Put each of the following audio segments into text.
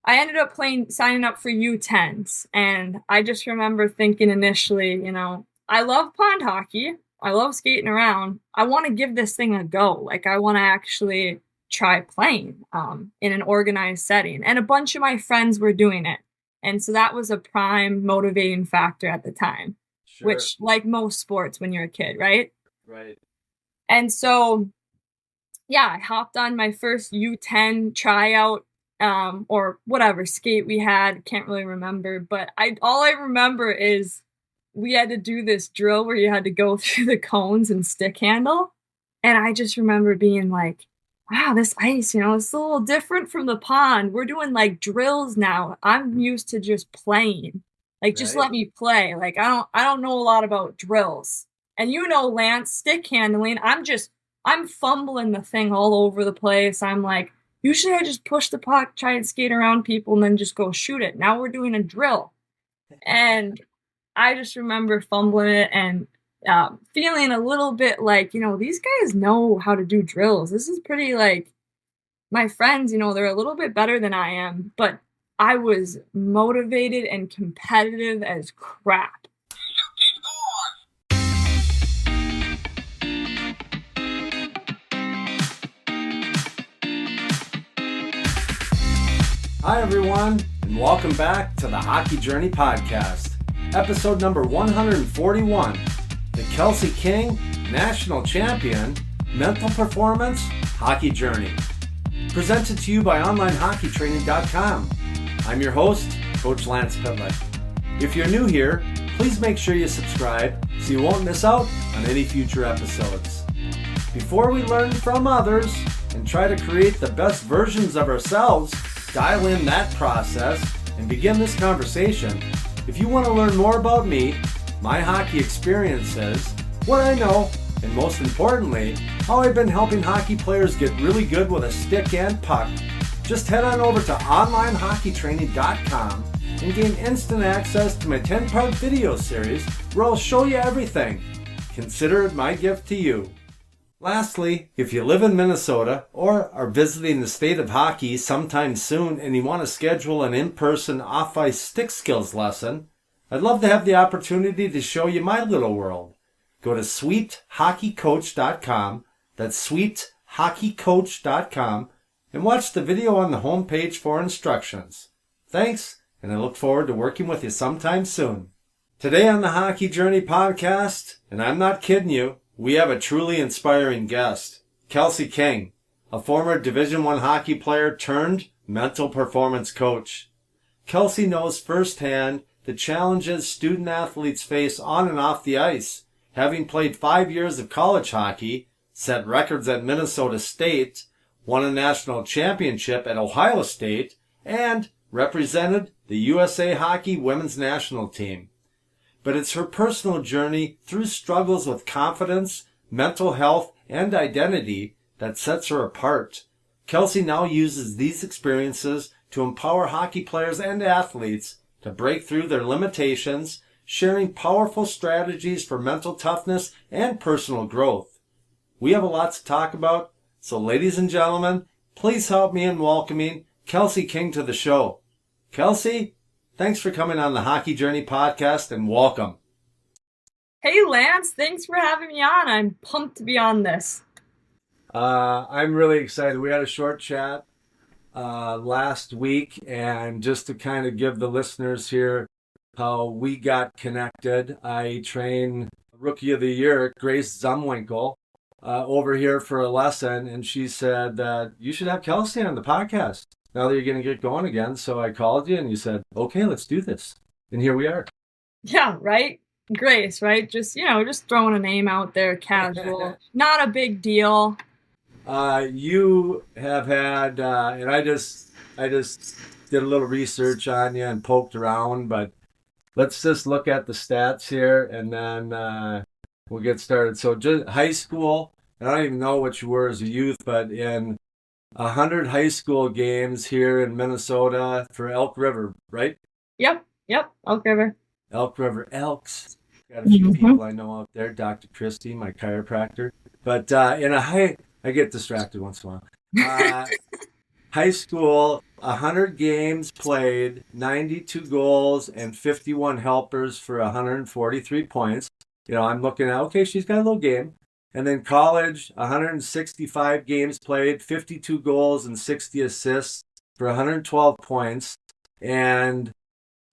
I ended up signing up for U10s. And I just remember thinking initially, I love pond hockey. I love skating around. I want to give this thing a go. Like, I want to actually try playing in an organized setting. And a bunch of my friends were doing it. And so that was a prime motivating factor at the time, Sure. which, like most sports when you're a kid, right? Right. And so, yeah, I hopped on my first U10 tryout or whatever skate we had. Can't really remember, but all I remember is we had to do this drill where you had to go through the cones and stick handle. And I just remember being like, wow, this ice, it's a little different from the pond. We're doing like drills now. I'm used to just playing. Like, just Right. let me play. Like, I don't know a lot about drills. And Lance, stick handling, I'm fumbling the thing all over the place. I'm like, usually I just push the puck, try and skate around people, and then just go shoot it. Now we're doing a drill. And I just remember fumbling it and feeling a little bit like, these guys know how to do drills. This is pretty like my friends, they're a little bit better than I am, but I was motivated and competitive as crap. Hi, everyone, and welcome back to the Hockey Journey Podcast, episode number 141, the Kelsey King National Champion Mental Performance Hockey Journey. Presented to you by OnlineHockeyTraining.com. I'm your host, Coach Lance Pitlick. If you're new here, please make sure you subscribe so you won't miss out on any future episodes. Before we learn from others and try to create the best versions of ourselves, dial in that process and begin this conversation. If you want to learn more about me, my hockey experiences, what I know, and most importantly, how I've been helping hockey players get really good with a stick and puck, just head on over to OnlineHockeyTraining.com and gain instant access to my 10-part video series where I'll show you everything. Consider it my gift to you. Lastly, if you live in Minnesota or are visiting the state of hockey sometime soon and you want to schedule an in-person off-ice stick skills lesson, I'd love to have the opportunity to show you my little world. Go to sweethockeycoach.com, that's sweethockeycoach.com, and watch the video on the homepage for instructions. Thanks, and I look forward to working with you sometime soon. Today on the Hockey Journey Podcast, and I'm not kidding you, we have a truly inspiring guest, Kelsey King, a former Division I hockey player turned mental performance coach. Kelsey knows firsthand the challenges student athletes face on and off the ice, having played 5 years of college hockey, set records at Minnesota State, won a national championship at Ohio State, and represented the USA Hockey Women's National Team. But it's her personal journey through struggles with confidence, mental health, and identity that sets her apart. Kelsey now uses these experiences to empower hockey players and athletes to break through their limitations, sharing powerful strategies for mental toughness and personal growth. We have a lot to talk about, so ladies and gentlemen, please help me in welcoming Kelsey King to the show. Kelsey, thanks for coming on the Hockey Journey Podcast and welcome. Hey, Lance, thanks for having me on. I'm pumped to be on this. I'm really excited. We had a short chat last week, and just to kind of give the listeners here how we got connected, I trained Rookie of the Year, Grace Zumwinkle, over here for a lesson, and she said that you should have Kelsey on the podcast now that you're going to get going again. So I called you and you said, okay, let's do this. And here we are. Yeah, right? Grace, right? Just throwing a name out there, casual. Not a big deal. You have had, and I just did a little research on you and poked around, but let's just look at the stats here and then we'll get started. So just high school, and I don't even know what you were as a youth, but in 100 high school games here in Minnesota for Elk River, right? Yep, Elk River. Elk River Elks. Got a few people I know out there. Dr. Christie, my chiropractor. But I get distracted once in a while. High school, 100 games played, 92 goals, and 51 helpers for 143 points. I'm looking at, okay, she's got a little game. And then college, 165 games played, 52 goals, and 60 assists for 112 points. And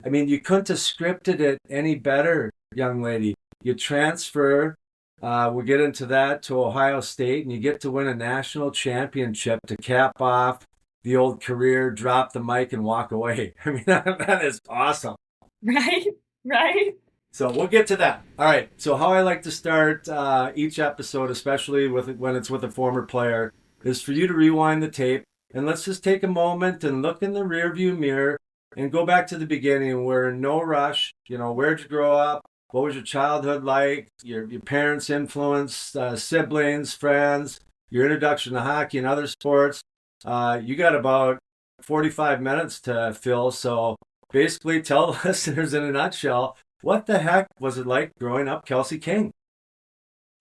I mean, you couldn't have scripted it any better, young lady. You transfer, we'll get into that, to Ohio State, and you get to win a national championship to cap off the old career, drop the mic, and walk away. I mean, that is awesome. Right? Right? So we'll get to that. All right. So how I like to start each episode, especially when it's with a former player, is for you to rewind the tape, and let's just take a moment and look in the rearview mirror and go back to the beginning. We're in no rush. Where'd you grow up? What was your childhood like? Your parents' influence, siblings, friends, your introduction to hockey and other sports. You got about 45 minutes to fill. So basically tell the listeners in a nutshell, what the heck was it like growing up Kelsey King?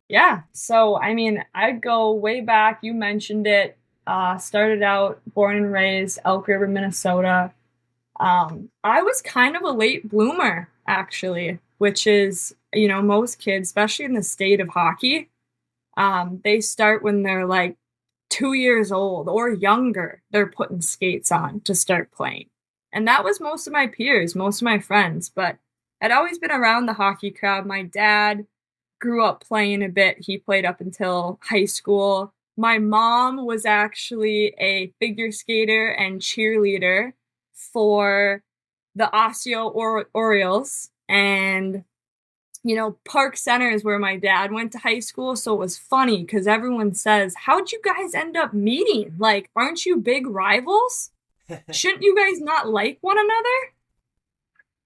Yeah. So, I mean, I go way back. You mentioned it. Started out born and raised Elk River, Minnesota. I was kind of a late bloomer, actually, which is, most kids, especially in the state of hockey, they start when they're like 2 years old or younger. They're putting skates on to start playing. And that was most of my peers, most of my friends, but I'd always been around the hockey crowd. My dad grew up playing a bit. He played up until high school. My mom was actually a figure skater and cheerleader for the Osseo Orioles, and Park Center is where my dad went to high school. So it was funny because everyone says, how'd you guys end up meeting? Like, aren't you big rivals? Shouldn't you guys not like one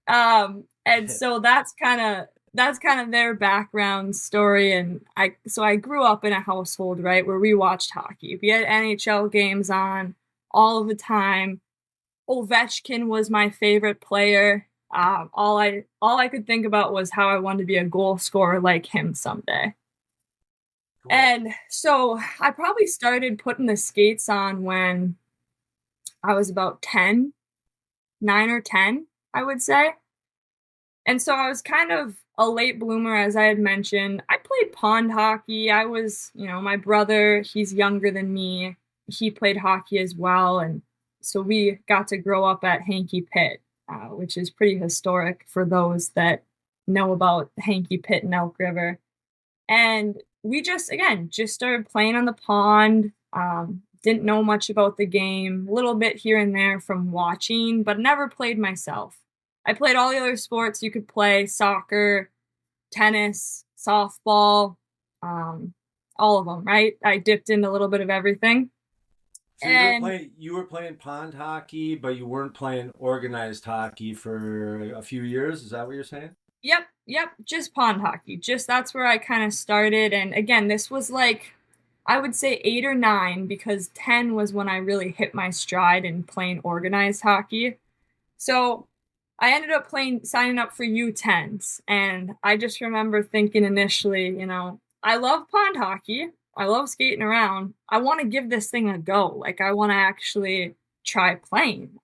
another? And so that's kind of their background story. And I grew up in a household, right, where we watched hockey. We had NHL games on all of the time. Ovechkin was my favorite player. All I could think about was how I wanted to be a goal scorer like him someday. Cool. And so I probably started putting the skates on when I was about 10, 9 or 10, I would say. And so I was kind of a late bloomer, as I had mentioned. I played pond hockey. I was, my brother, he's younger than me. He played hockey as well. And so we got to grow up at Hankey Pit, which is pretty historic for those that know about Hankey Pit and Elk River. And we just started playing on the pond. Didn't know much about the game, a little bit here and there from watching, but never played myself. I played all the other sports you could play: soccer, tennis, softball, all of them, right? I dipped into a little bit of everything. So you were playing pond hockey, but you weren't playing organized hockey for a few years. Is that what you're saying? Yep. Just pond hockey. That's where I kind of started. And again, this was like, I would say 8 or 9, because 10 was when I really hit my stride in playing organized hockey. So I ended up signing up for U10s. And I just remember thinking initially, I love pond hockey. I love skating around. I want to give this thing a go. Like, I want to actually try playing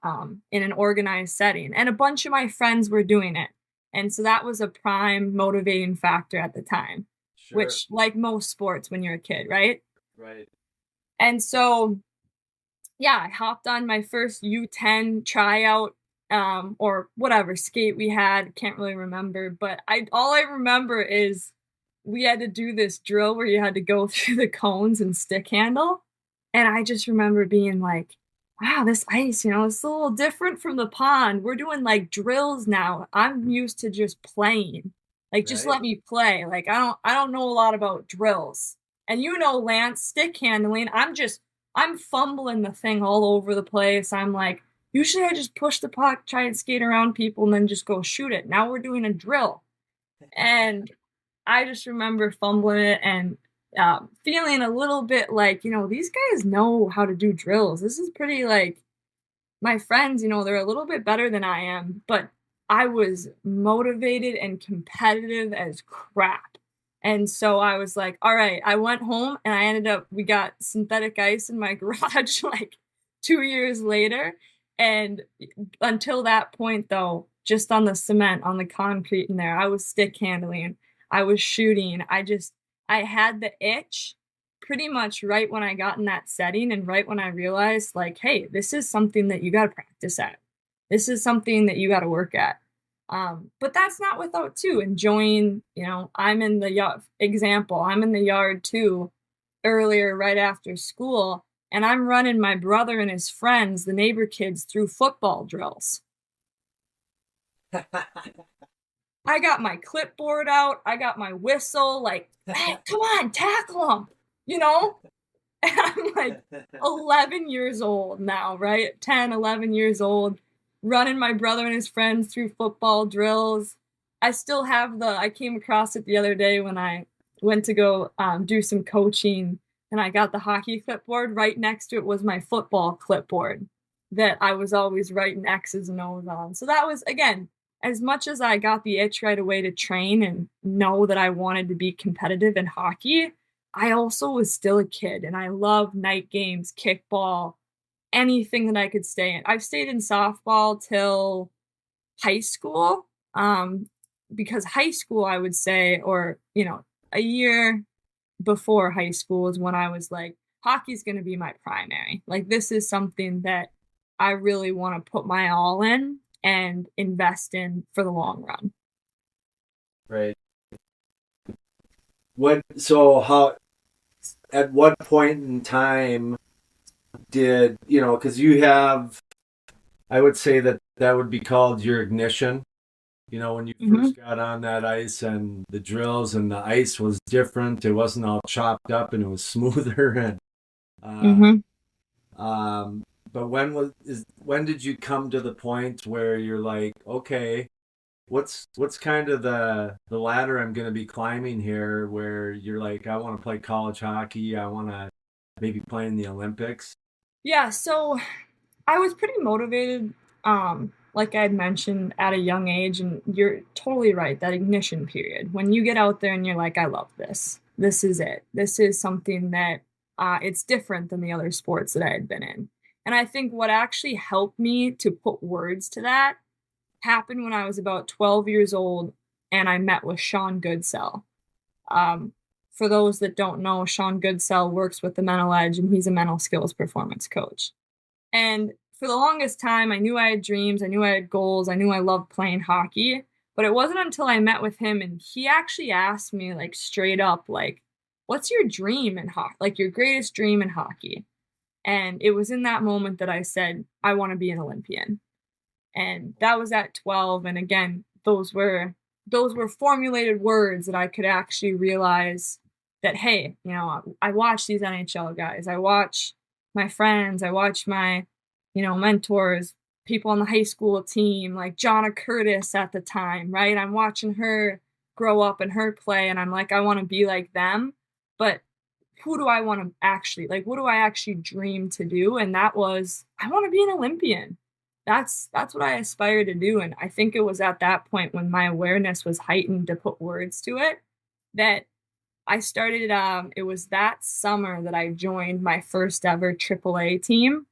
in an organized setting. And a bunch of my friends were doing it. And so that was a prime motivating factor at the time, sure. Which, like most sports when you're a kid, right? Right. And so, yeah, I hopped on my first U10 tryout or whatever skate we had. Can't really remember. But all I remember is we had to do this drill where you had to go through the cones and stick handle. And I just remember being like, wow, this ice, it's a little different from the pond. We're doing like drills now. I'm used to just playing. Like, just let me play. Like, I don't know a lot about drills. And Lance, stick handling, I'm fumbling the thing all over the place. I'm like, usually I just push the puck, try and skate around people, and then just go shoot it. Now we're doing a drill. And I just remember fumbling it and feeling a little bit like, these guys know how to do drills. This is pretty, like, my friends, they're a little bit better than I am, but I was motivated and competitive as crap. And so I was like, all right, I went home and we got synthetic ice in my garage like 2 years later. And until that point, though, just on the cement, on the concrete in there, I was stick handling, I was shooting. I had the itch pretty much right when I got in that setting and right when I realized, like, hey, this is something that you got to practice at. This is something that you got to work at. But that's not without too enjoying, I'm in the yard, example, I'm in the yard too earlier right after school, and I'm running my brother and his friends, the neighbor kids, through football drills. I got my clipboard out, I got my whistle, like, hey, come on, tackle them, you know? And I'm like 11 years old now, right? 10, 11 years old, running my brother and his friends through football drills. I still have I came across it the other day when I went to go do some coaching, and I got the hockey clipboard. Right next to it was my football clipboard that I was always writing X's and O's on. So that was, again, as much as I got the itch right away to train and know that I wanted to be competitive in hockey, I also was still a kid, and I loved night games, kickball, anything that I could stay in. I've stayed in softball till high school, because high school, I would say, or, a year before high school is when I was like, hockey's going to be my primary. Like, this is something that I really want to put my all in and invest in for the long run. Right. At what point in time did, because you have, I would say that would be called your ignition, when you first got on that ice and the drills and the ice was different. It wasn't all chopped up and it was smoother. And, but when did you come to the point where you're like, okay, what's kind of the ladder I'm going to be climbing here, where you're like, I want to play college hockey, I want to maybe play in the Olympics? Yeah, so I was pretty motivated, like I had mentioned, at a young age, and you're totally right, that ignition period. When you get out there and you're like, I love this. This is it. This is something that it's different than the other sports that I had been in. And I think what actually helped me to put words to that happened when I was about 12 years old, and I met with Sean Goodsell. For those that don't know, Sean Goodsell works with the Mental Edge, and he's a mental skills performance coach. And for the longest time, I knew I had dreams, I knew I had goals, I knew I loved playing hockey. But it wasn't until I met with him and he actually asked me, like, straight up, like, what's your dream in hockey? Like, your greatest dream in hockey? And it was in that moment that I said, I want to be an Olympian. And that was at 12. And again, those were formulated words that I could actually realize that, hey, I watch these NHL guys, I watch my friends, I watch my, mentors, people on the high school team, like Jonna Curtis at the time, right? I'm watching her grow up and her play, and I'm like, I want to be like them. But who do I want to actually, like, what do I actually dream to do? And that was, I want to be an Olympian. That's what I aspire to do. And I think it was at that point when my awareness was heightened to put words to it that I started, it was that summer that I joined my first ever AAA team.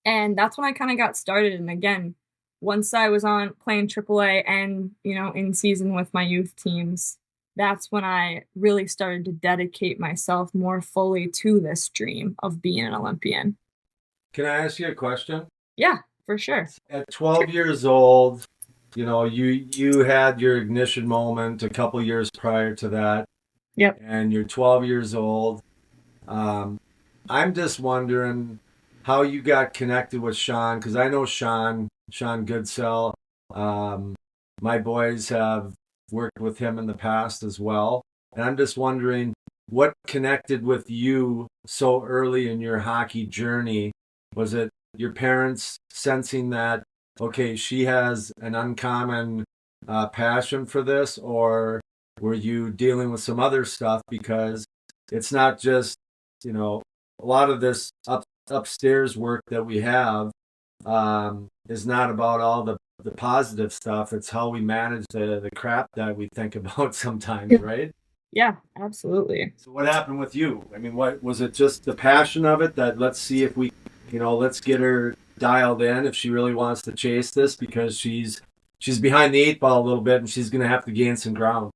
And that's when I kind of got started. And again, once I was on playing AAA and, in season with my youth teams, that's when I really started to dedicate myself more fully to this dream of being an Olympian. Can I ask you a question? Yeah, for sure. At 12 years old, you had your ignition moment a couple years prior to that. Yep. And you're 12 years old. I'm just wondering how you got connected with Sean, because I know Sean Goodsell. My boys have worked with him in the past as well. And I'm just wondering what connected with you so early in your hockey journey. Was it your parents sensing that, okay, she has an uncommon passion for this, or were you dealing with some other stuff? Because it's not just, a lot of this upstairs work that we have is not about all the positive stuff. It's how we manage the crap that we think about sometimes, right? Yeah, absolutely. So what happened with you? I mean, what was it, just the passion of it that let's see if we, let's get her dialed in if she really wants to chase this, because she's behind the eight ball a little bit and she's going to have to gain some ground.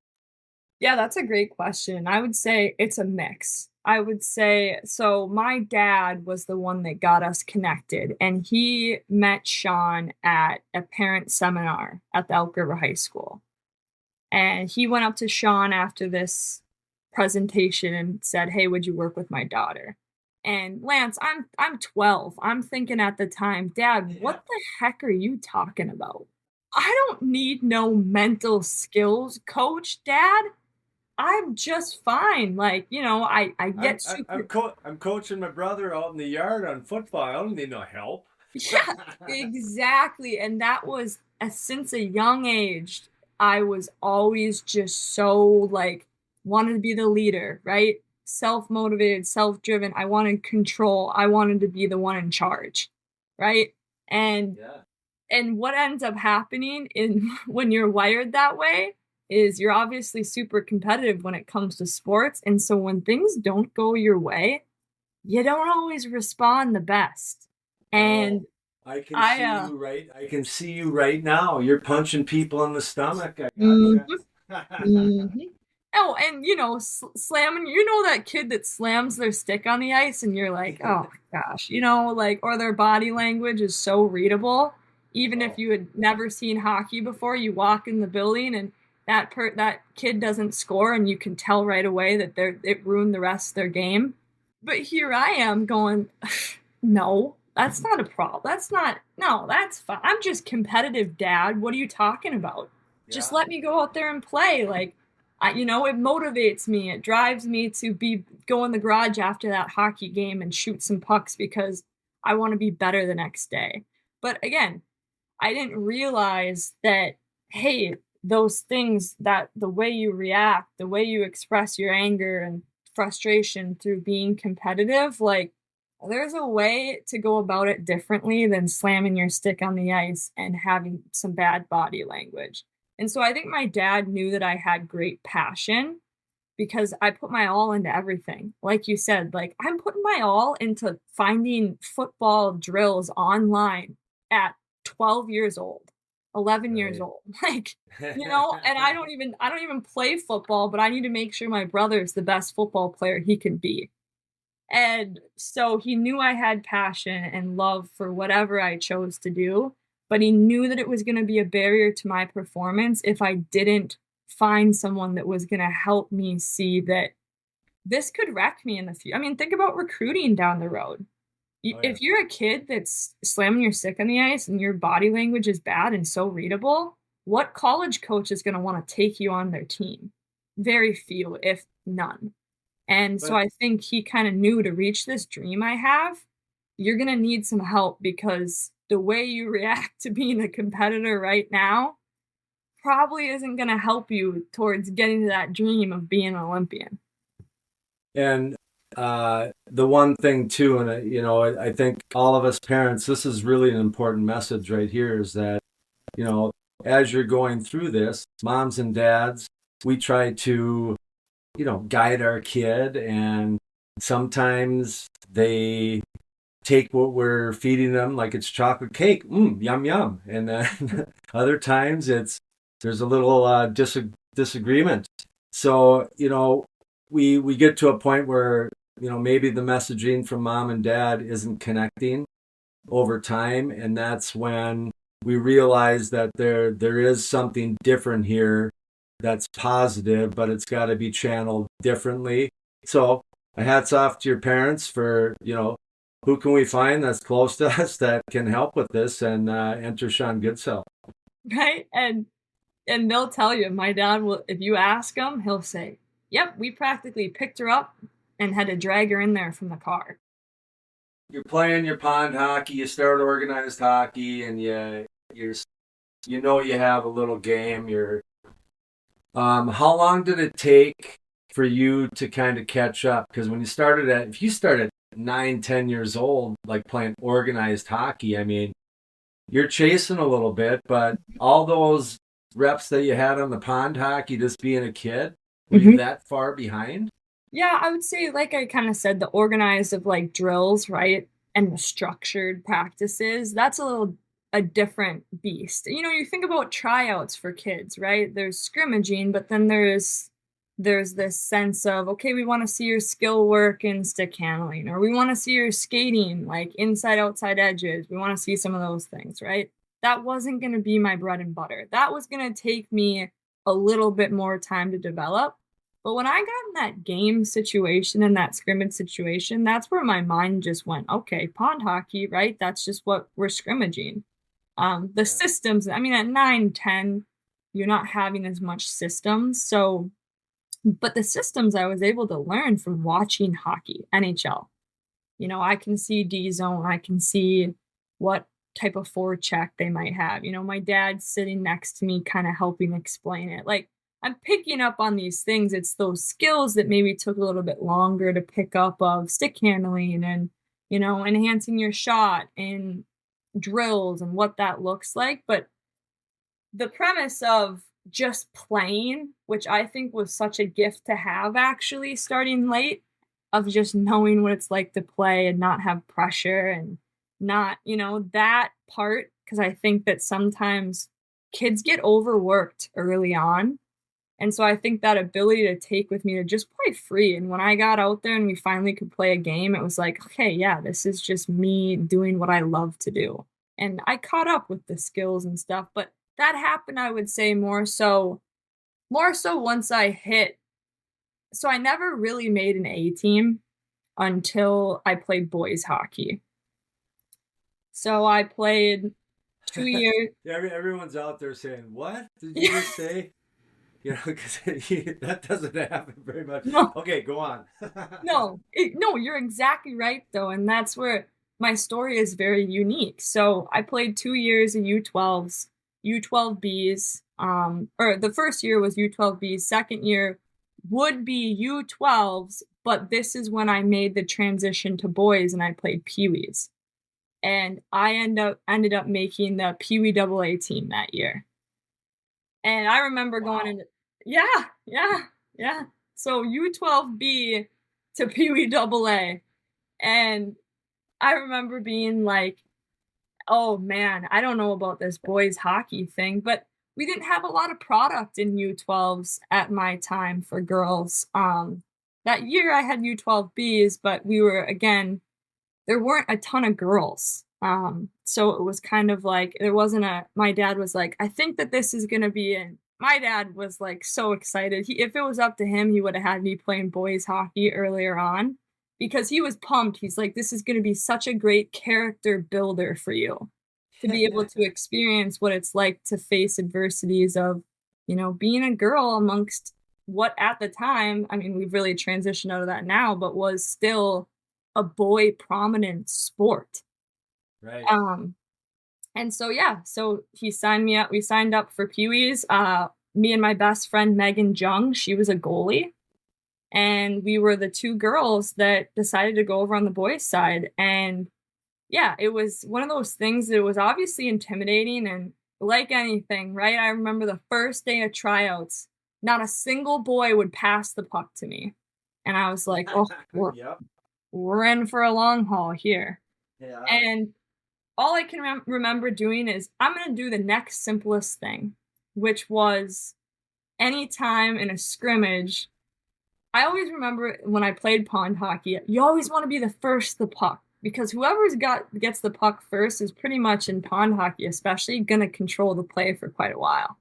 Yeah, that's a great question. I would say it's a mix. I would say so. My dad was the one that got us connected, and he met Sean at a parent seminar at the Elk River High School. And he went up to Sean after this presentation and said, "Hey, would you work with my daughter?" And Lance, I'm 12. I'm thinking at the time, Dad, what the heck are you talking about? I don't need no mental skills coach, Dad. I'm just fine. Like, I get super. I'm coaching my brother out in the yard on football. I don't need no help. Yeah, exactly. And that was since a young age, I was always just so like wanted to be the leader, right? Self-motivated, self-driven. I wanted control. I wanted to be the one in charge, right? And Yeah. and what ends up happening in when you're wired that way is you're obviously super competitive when it comes to sports. And so when things don't go your way, you don't always respond the best. And I can I see you I can see you right now. You're punching people in the stomach. I mhm, gotcha. mhm. Oh, and slamming, that kid that slams their stick on the ice and you're like, oh my gosh, like, or their body language is so readable. Even if Oh, you had never seen hockey before, you walk in the building and that kid doesn't score and you can tell right away that it ruined the rest of their game. But here I am going, no, that's not a problem. No, that's fine. I'm just competitive, Dad. What are you talking about? Just yeah. let me go out there and play. Like, it motivates me. It drives me to go in the garage after that hockey game and shoot some pucks because I want to be better the next day. But again, I didn't realize that, hey, those things, that the way you react, the way you express your anger and frustration through being competitive, like there's a way to go about it differently than slamming your stick on the ice and having some bad body language. And so I think my dad knew that I had great passion because I put my all into everything. Like you said, like I'm putting my all into finding football drills online at 12 years old, 11 years Right. old. Like, and I don't even play football, but I need to make sure my brother is the best football player he can be. And so he knew I had passion and love for whatever I chose to do, but he knew that it was going to be a barrier to my performance if I didn't find someone that was going to help me see that this could wreck me in the future. I mean, think about recruiting down the road. Oh yeah. If you're a kid that's slamming your stick on the ice and your body language is bad and so readable, what college coach is going to want to take you on their team? Very few, if none. And so But I think he kind of knew to reach this dream I have, you're going to need some help because the way you react to being a competitor right now probably isn't going to help you towards getting to that dream of being an Olympian. and the one thing too, and I think all of us parents, this is really an important message right here, is that you know, as you're going through this, moms and dads, we try to guide our kid, and sometimes they take what we're feeding them like it's chocolate cake, yum yum, and then other times there's a little disagreement. So we get to a point where maybe the messaging from mom and dad isn't connecting over time, and that's when we realize that there is something different here that's positive, but it's got to be channeled differently. So, hats off to your parents for who can we find that's close to us that can help with this, and enter Sean Goodsell. Right? And they'll tell you, my dad will, if you ask him, he'll say, "Yep, we practically picked her up and had to drag her in there from the car." You're playing your pond hockey, you start organized hockey, and you have a little game. How long did it take for you to kind of catch up? Because if you started at 9, 10 years old, like playing organized hockey, I mean, you're chasing a little bit, but all those reps that you had on the pond hockey, just being a kid, were you that far behind? Yeah, I would say, like I kind of said, the organized of like drills, right? and the structured practices, that's a different beast. You know, you think about tryouts for kids, right? There's scrimmaging, but then there's this sense of, okay, we want to see your skill work in stick handling, or we want to see your skating, like inside outside edges. We want to see some of those things, right? That wasn't going to be my bread and butter. That was going to take me a little bit more time to develop. But when I got in that game situation and that scrimmage situation, that's where my mind just went, okay, pond hockey, right? That's just what we're scrimmaging. The systems, I mean, at 9, 10, you're not having as much systems. So, but the systems I was able to learn from watching hockey, NHL. You know, I can see D zone, I can see what type of forecheck they might have. You know, my dad's sitting next to me, kind of helping explain it. Like, I'm picking up on these things. It's those skills that maybe took a little bit longer to pick up of stick handling and, you know, enhancing your shot and drills and what that looks like. But the premise of just playing, which I think was such a gift to have actually starting late, of just knowing what it's like to play and not have pressure and not, you know, that part. Because I think that sometimes kids get overworked early on. And so I think that ability to take with me to just play free. And when I got out there and we finally could play a game, it was like, okay, yeah, this is just me doing what I love to do. And I caught up with the skills and stuff, but that happened, I would say, more so once I hit. So I never really made an A team until I played boys hockey. So I played 2 years. Yeah, everyone's out there saying, "What did you just say?" You know, because that doesn't happen very much. No, Okay, go on. no, you're exactly right though, and that's where my story is very unique. So I played 2 years of U12s, U12Bs. Or the first year was U12Bs. Second year would be U12s, but this is when I made the transition to boys and I played Pee-wees. And I ended up making the Pee-wee AA team that year. And I remember going Wow. into, yeah, yeah, yeah. So U12B to Pee-wee AA. And I remember being like, oh man, I don't know about this boys hockey thing, but we didn't have a lot of product in U12s at my time for girls. That year I had U12Bs, but we were, again, there weren't a ton of girls. So it was kind of like, there wasn't my dad was like, I think that this is going to be in. My dad was like so excited. If it was up to him, he would have had me playing boys hockey earlier on because he was pumped. He's like, this is going to be such a great character builder for you to be able to experience what it's like to face adversities of, you know, being a girl amongst what at the time, I mean, we've really transitioned out of that now, but was still a boy prominent sport. Right. And so yeah, so he signed me up. We signed up for Pee-wees. Me and my best friend Megan Jung, she was a goalie, and we were the two girls that decided to go over on the boys' side. And yeah, it was one of those things that was obviously intimidating, and like anything, right? I remember the first day of tryouts, not a single boy would pass the puck to me, and I was like, oh, Yep. we're in for a long haul here. Yeah. And all I can remember doing is I'm going to do the next simplest thing, which was anytime in a scrimmage. I always remember when I played pond hockey, you always want to be the first to the puck because whoever's gets the puck first is pretty much in pond hockey, especially going to control the play for quite a while.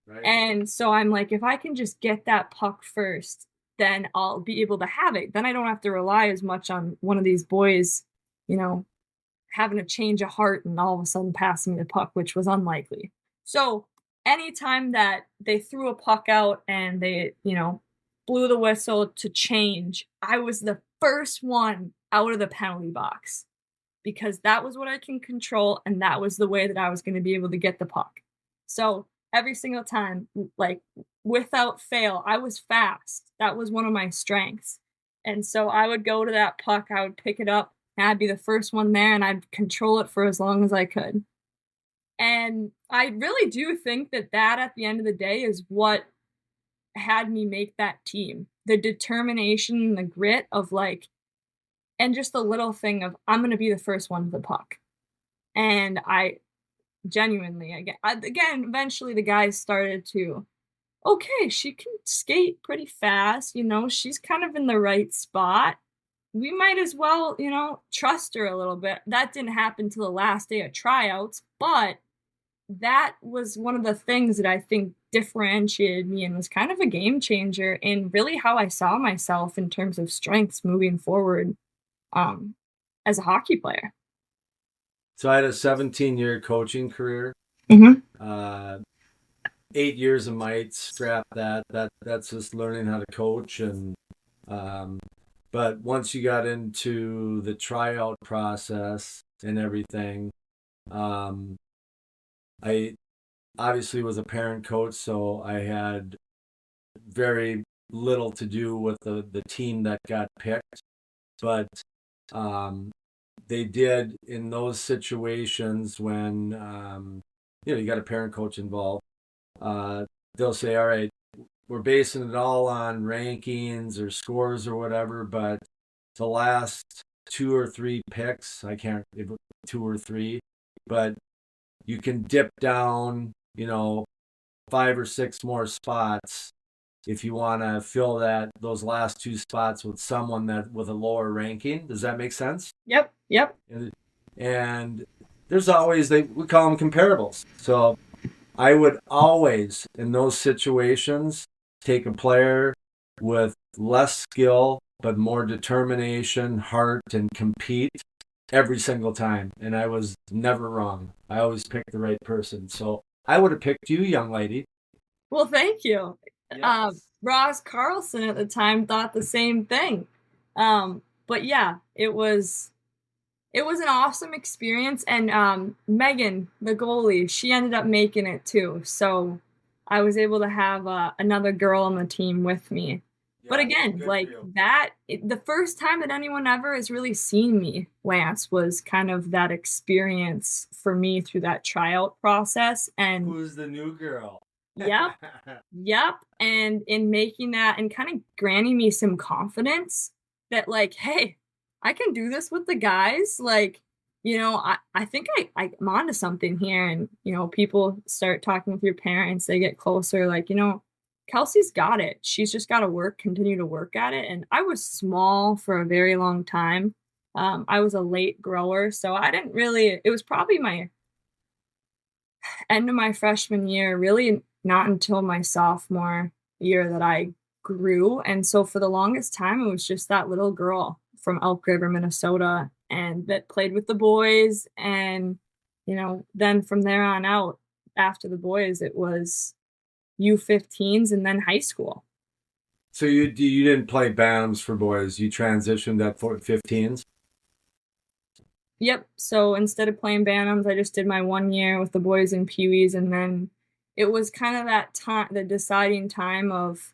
Right. And so I'm like, if I can just get that puck first, then I'll be able to have it. Then I don't have to rely as much on one of these boys, you know, having a change of heart and all of a sudden passing me the puck, which was unlikely. So anytime that they threw a puck out and they, you know, blew the whistle to change, I was the first one out of the penalty box because that was what I can control and that was the way that I was going to be able to get the puck. So every single time, like without fail, I was fast. That was one of my strengths. And so I would go to that puck, I would pick it up, and I'd be the first one there and I'd control it for as long as I could. And I really do think that at the end of the day is what had me make that team. The determination and the grit of like, And just the little thing of, I'm going to be the first one to the puck. And I genuinely, again, eventually the guys started to, okay, she can skate pretty fast, she's kind of in the right spot. We might as well, trust her a little bit. That didn't happen till the last day of tryouts, but that was one of the things that I think differentiated me and was kind of a game changer in really how I saw myself in terms of strengths moving forward, as a hockey player. So I had a 17-year coaching career. Mm-hmm. 8 years of mites, scrap that's just learning how to coach. And but once you got into the tryout process and everything, I obviously was a parent coach, so I had very little to do with the team that got picked. But they did, in those situations when you got a parent coach involved, they'll say, all right, we're basing it all on rankings or scores or whatever, but the last 2 or 3 picks, I can't, if 2 or 3, but you can dip down, 5 or 6 more spots if you want to fill those last 2 spots with someone that with a lower ranking. Does that make sense? Yep. And there's always, we call them comparables. So I would always, in those situations, take a player with less skill but more determination, heart, and compete every single time. And I was never wrong. I always picked the right person. So I would have picked you, young lady. Well, thank you. Yes. Ross Carlson at the time thought the same thing. But yeah, it was an awesome experience. And Megan, the goalie, she ended up making it too. So I was able to have another girl on the team with me. Yeah, but again, like the first time that anyone ever has really seen me, Lance, was kind of that experience for me through that tryout process. And who's the new girl? Yep. And in making that and kind of granting me some confidence that, like, hey, I can do this with the guys. Like, I think I'm onto something here. And, people start talking with your parents, they get closer, like, Kelsey's got it. She's just got to continue to work at it. And I was small for a very long time. I was a late grower, so I didn't really, it was probably my end of my freshman year, really not until my sophomore year that I grew. And so for the longest time, it was just that little girl from Elk River, Minnesota, and that played with the boys. And, then from there on out, after the boys, it was U15s and then high school. So you didn't play Bantams for boys. You transitioned at 15s? Yep. So instead of playing Bantams, I just did my 1 year with the boys and Pee-wees. And then it was kind of that time, the deciding time of,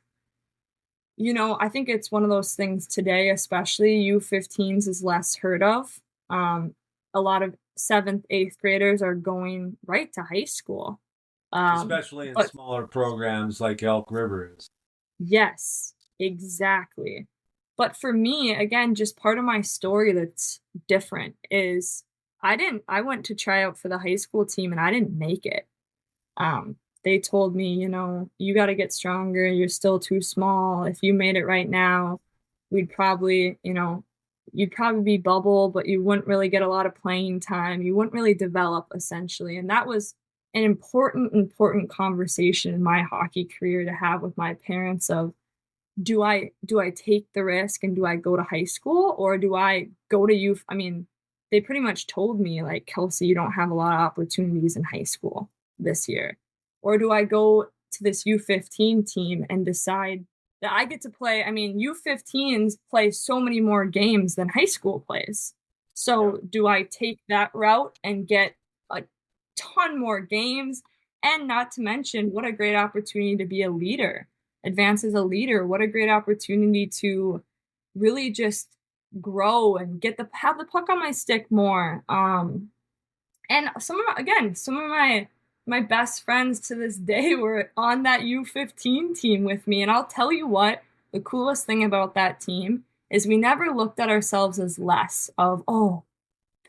I think it's one of those things today, especially U15s is less heard of. A lot of 7th, 8th graders are going right to high school. Especially in smaller programs like Elk River is. Yes, exactly. But for me, again, just part of my story that's different is I went to try out for the high school team and I didn't make it. They told me, you got to get stronger. You're still too small. If you made it right now, we'd probably, you'd probably be bubble, but you wouldn't really get a lot of playing time. You wouldn't really develop, essentially. And that was an important conversation in my hockey career to have with my parents of, do I take the risk and do I go to high school or do I go to youth? I mean, they pretty much told me, like, Kelsey, you don't have a lot of opportunities in high school this year. Or do I go to this U15 team and decide that I get to play? I mean, U15s play so many more games than high school plays. So do I take that route and get a ton more games? And not to mention, what a great opportunity to be a leader, advance as a leader. What a great opportunity to really just grow and have the puck on my stick more. And some of my best friends to this day were on that U15 team with me. And I'll tell you what, the coolest thing about that team is we never looked at ourselves as less of, oh,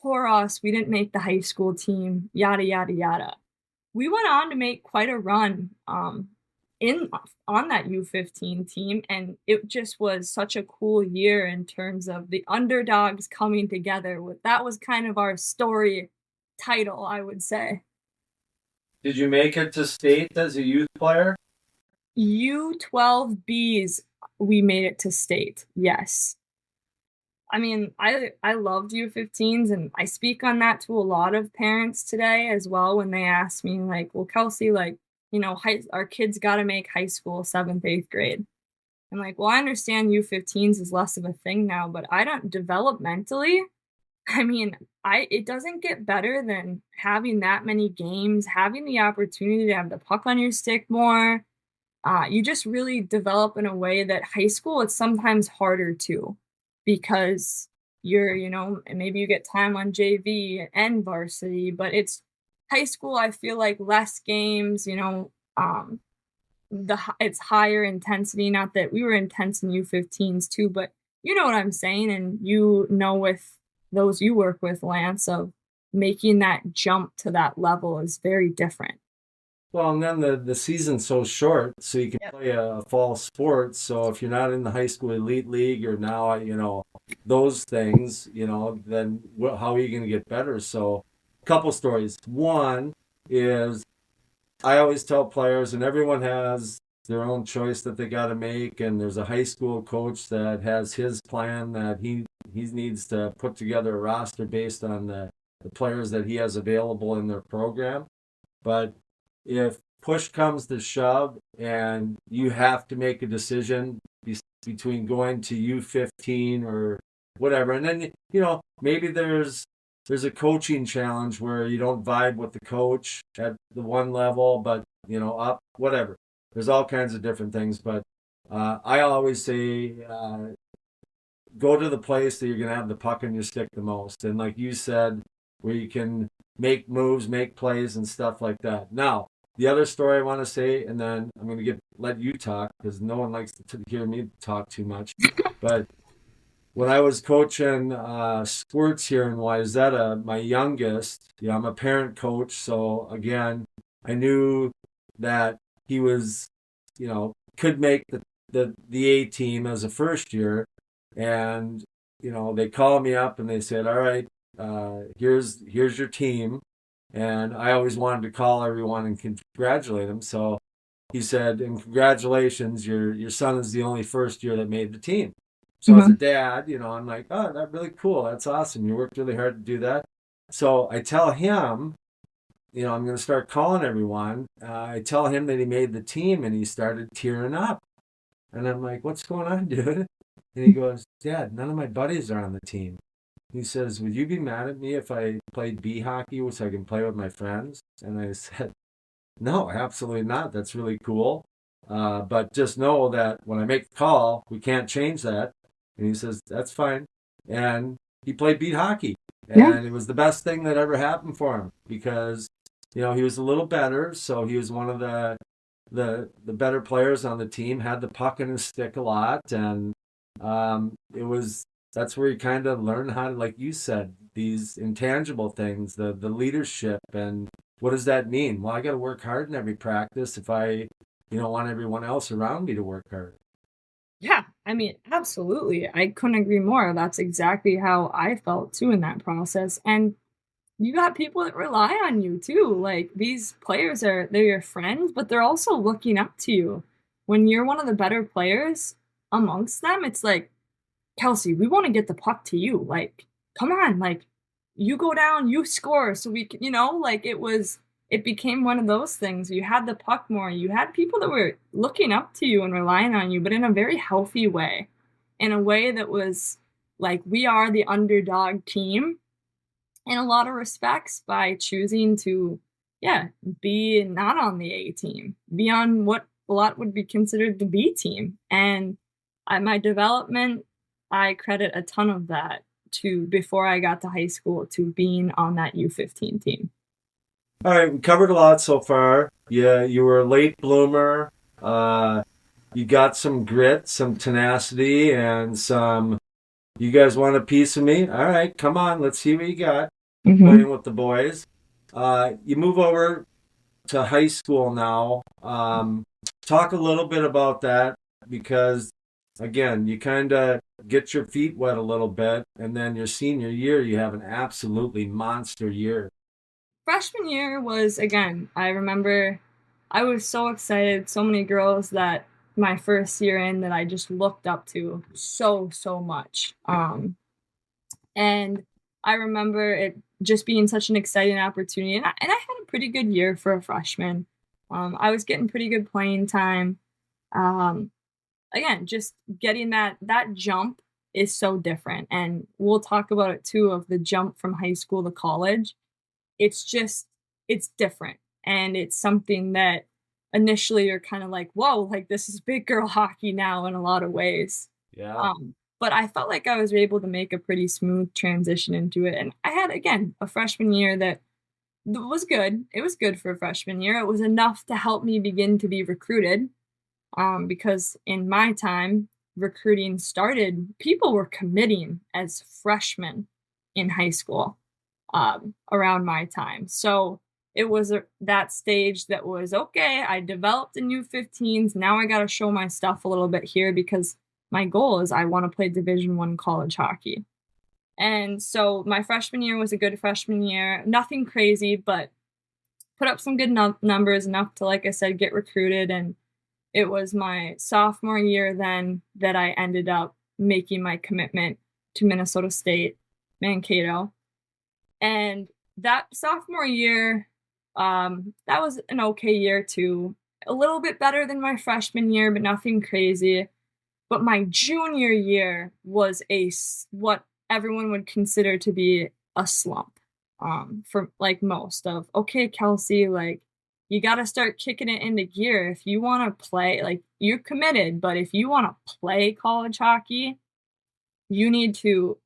poor us, we didn't make the high school team, yada, yada, yada. We went on to make quite a run in on that U15 team, and it just was such a cool year in terms of the underdogs coming together. That was kind of our story title, I would say. Did you make it to state as a youth player? U12Bs, we made it to state, yes. I mean, I loved U15s, and I speak on that to a lot of parents today as well when they ask me, like, well, Kelsey, like, our kids got to make high school 7th, 8th grade. I'm like, well, I understand U15s is less of a thing now, but I don't developmentally. I mean, it doesn't get better than having that many games, having the opportunity to have the puck on your stick more. You just really develop in a way that high school, it's sometimes harder to, because maybe you get time on JV and varsity, but it's high school, I feel like less games, it's higher intensity. Not that we were intense in U15s too, but you know what I'm saying, and with those you work with, Lance, of making that jump to that level is very different. Well, and then the season's so short, so you can play a fall sport. So if you're not in the high school elite league or now, those things, then how are you going to get better? So a couple stories. One is I always tell players, and everyone has their own choice that they got to make. And there's a high school coach that has his plan that he needs to put together a roster based on the players that he has available in their program. But if push comes to shove and you have to make a decision between going to U15 or whatever, and then maybe there's a coaching challenge where you don't vibe with the coach at the one level, but up, whatever. There's all kinds of different things, but I always say go to the place that you're going to have the puck in your stick the most, and like you said, where you can make moves, make plays, and stuff like that. Now, the other story I want to say, and then I'm going to let you talk because no one likes to hear me talk too much. But when I was coaching squirts here in Wayzata, my youngest, I'm a parent coach, so again, I knew that he was, could make the A team as a first year, and they called me up and they said, all right, here's your team. And I always wanted to call everyone and congratulate them. So he said, and congratulations, your son is the only first year that made the team. So as a dad, I'm like, oh, that's really cool. That's awesome. You worked really hard to do that. So I tell him, I'm going to start calling everyone. I tell him that he made the team and he started tearing up. And I'm like, what's going on, dude? And he goes, Dad, none of my buddies are on the team. He says, would you be mad at me if I played B hockey so I can play with my friends? And I said, no, absolutely not. That's really cool. But just know that when I make the call, we can't change that. And he says, that's fine. And he played beat hockey. And it was the best thing that ever happened for him because, he was a little better. So he was one of the better players on the team, had the puck in his stick a lot. And that's where you kind of learn how to, like you said, these intangible things, the leadership, and what does that mean? Well, I got to work hard in every practice if I, want everyone else around me to work hard. Yeah, I mean, absolutely. I couldn't agree more. That's exactly how I felt too in that process. And you got people that rely on you too. Like these players they're your friends, but they're also looking up to you. When you're one of the better players amongst them, it's like, Kelsey, we want to get the puck to you. Like, come on, like, you go down, you score, so we can, it became one of those things. You had the puck more. You had people that were looking up to you and relying on you, but in a very healthy way, in a way that was like, we are the underdog team in a lot of respects by choosing to, be not on the A team, be on what a lot would be considered the B team. And my development, I credit a ton of that to before I got to high school to being on that U15 team. All right, we covered a lot so far. Yeah, you were a late bloomer. You got some grit, some tenacity, and some You guys want a piece of me? All right, come on, let's see what you got. Mm-hmm. Playing with the boys. You move over to high school now. Talk a little bit about that because, again, you kind of get your feet wet a little bit, and then your senior year, you have an absolutely monster year. Freshman year was, again, I remember I was so excited. So many girls that my first year in that I just looked up to so much. And I remember it just being such an exciting opportunity. And I had a pretty good year for a freshman. I was getting pretty good playing time. Um, Again, just getting that jump is so different. And we'll talk about it too of the jump from high school to college. It's just it's different. And it's something that initially you're kind of like, whoa, like this is big girl hockey now in a lot of ways. Yeah. But I felt like I was able to make a pretty smooth transition into it. And I had, again, a freshman year that was good. It was good for a freshman year. It was enough to help me begin to be recruited. Because in my time, recruiting started, people were committing as freshmen in high school around my time. So it was that stage that was okay. I developed a new 15s. Now I got to show my stuff a little bit here because my goal is I want to play Division I college hockey. And so my freshman year was a good freshman year. Nothing crazy, but put up some good numbers enough to, like I said, get recruited. And it was my sophomore year then that I ended up making my commitment to Minnesota State, Mankato. And that sophomore year, that was an okay year too. A little bit better than my freshman year, but nothing crazy. But my junior year was what everyone would consider to be a slump. For like most of, okay, Kelsey, like you got to start kicking it into gear if you want to play. Like you're committed, but if you want to play college hockey, you need to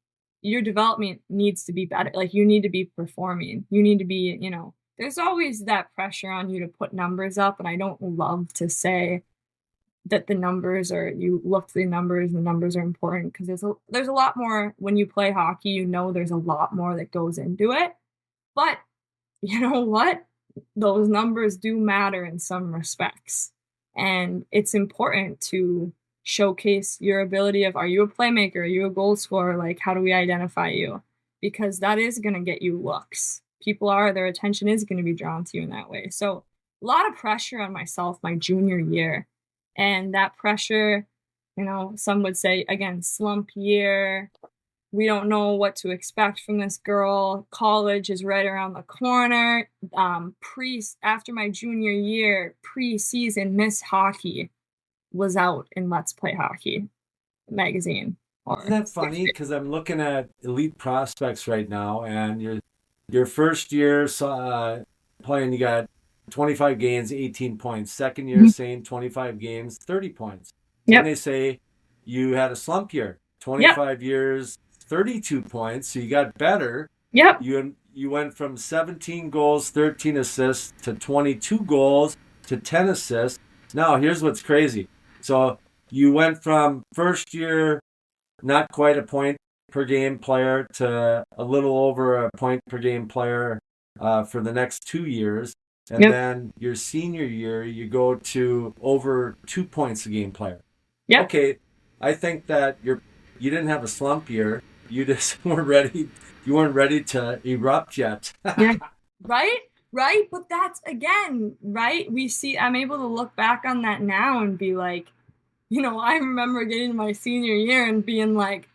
your development needs to be better. Like you need to be performing. You need to be, there's always that pressure on you to put numbers up. And I don't love to say that the numbers are, you look to the numbers and the numbers are important because there's a lot more when you play hockey, there's a lot more that goes into it. But you know what? Those numbers do matter in some respects. And it's important to showcase your ability of, are you a playmaker? Are you a goal scorer? Like, how do we identify you? Because that is going to get you looks. Their attention is going to be drawn to you in that way. So a lot of pressure on myself my junior year. And that pressure, some would say, again, slump year. We don't know what to expect from this girl. College is right around the corner. After my junior year, preseason Miss Hockey was out in Let's Play Hockey magazine. Isn't that funny? Because I'm looking at elite prospects right now, and your first year playing, you got 25 games, 18 points. Second year, same 25 games, 30 points. Yep. And they say you had a slump year, 25 Yep. years, 32 points. So you got better. Yep. You went from 17 goals, 13 assists to 22 goals to 10 assists. Now, here's what's crazy. So you went from first year, not quite a point per game player to a little over a point per game player for the next 2 years. And then your senior year, you go to over 2 points a game player. Yep. Okay, I think that you didn't have a slump year. You just weren't ready. You weren't ready to erupt yet. Yeah. Right. But that's, again, right. I'm able to look back on that now and be like, I remember getting to my senior year and being like,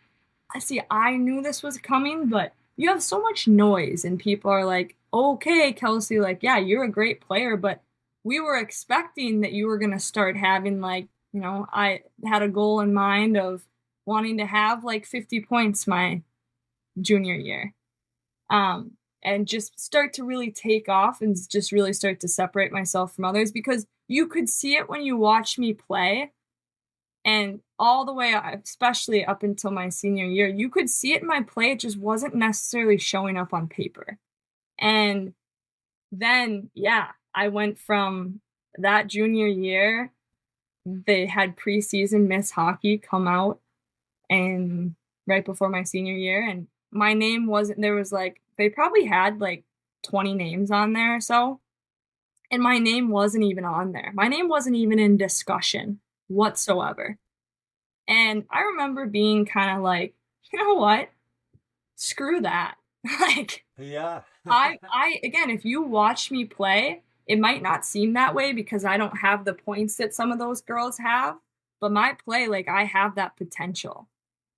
I knew this was coming, but you have so much noise and people are like, okay, Kelsey, like, yeah, you're a great player, but we were expecting that you were going to start having like, I had a goal in mind of wanting to have like 50 points my junior year. And just start to really take off and just really start to separate myself from others because you could see it when you watch me play. And all the way, especially up until my senior year, you could see it in my play. It just wasn't necessarily showing up on paper. And then, I went from that junior year, they had preseason Miss Hockey come out and right before my senior year, and my name wasn't there. Was like they probably had like 20 names on there or so, and my name wasn't even on there. My name wasn't even in discussion whatsoever. And I remember being kind of like, you know what? Screw that. Like, Yeah. I again, if you watch me play, it might not seem that way because I don't have the points that some of those girls have, but my play, like I have that potential.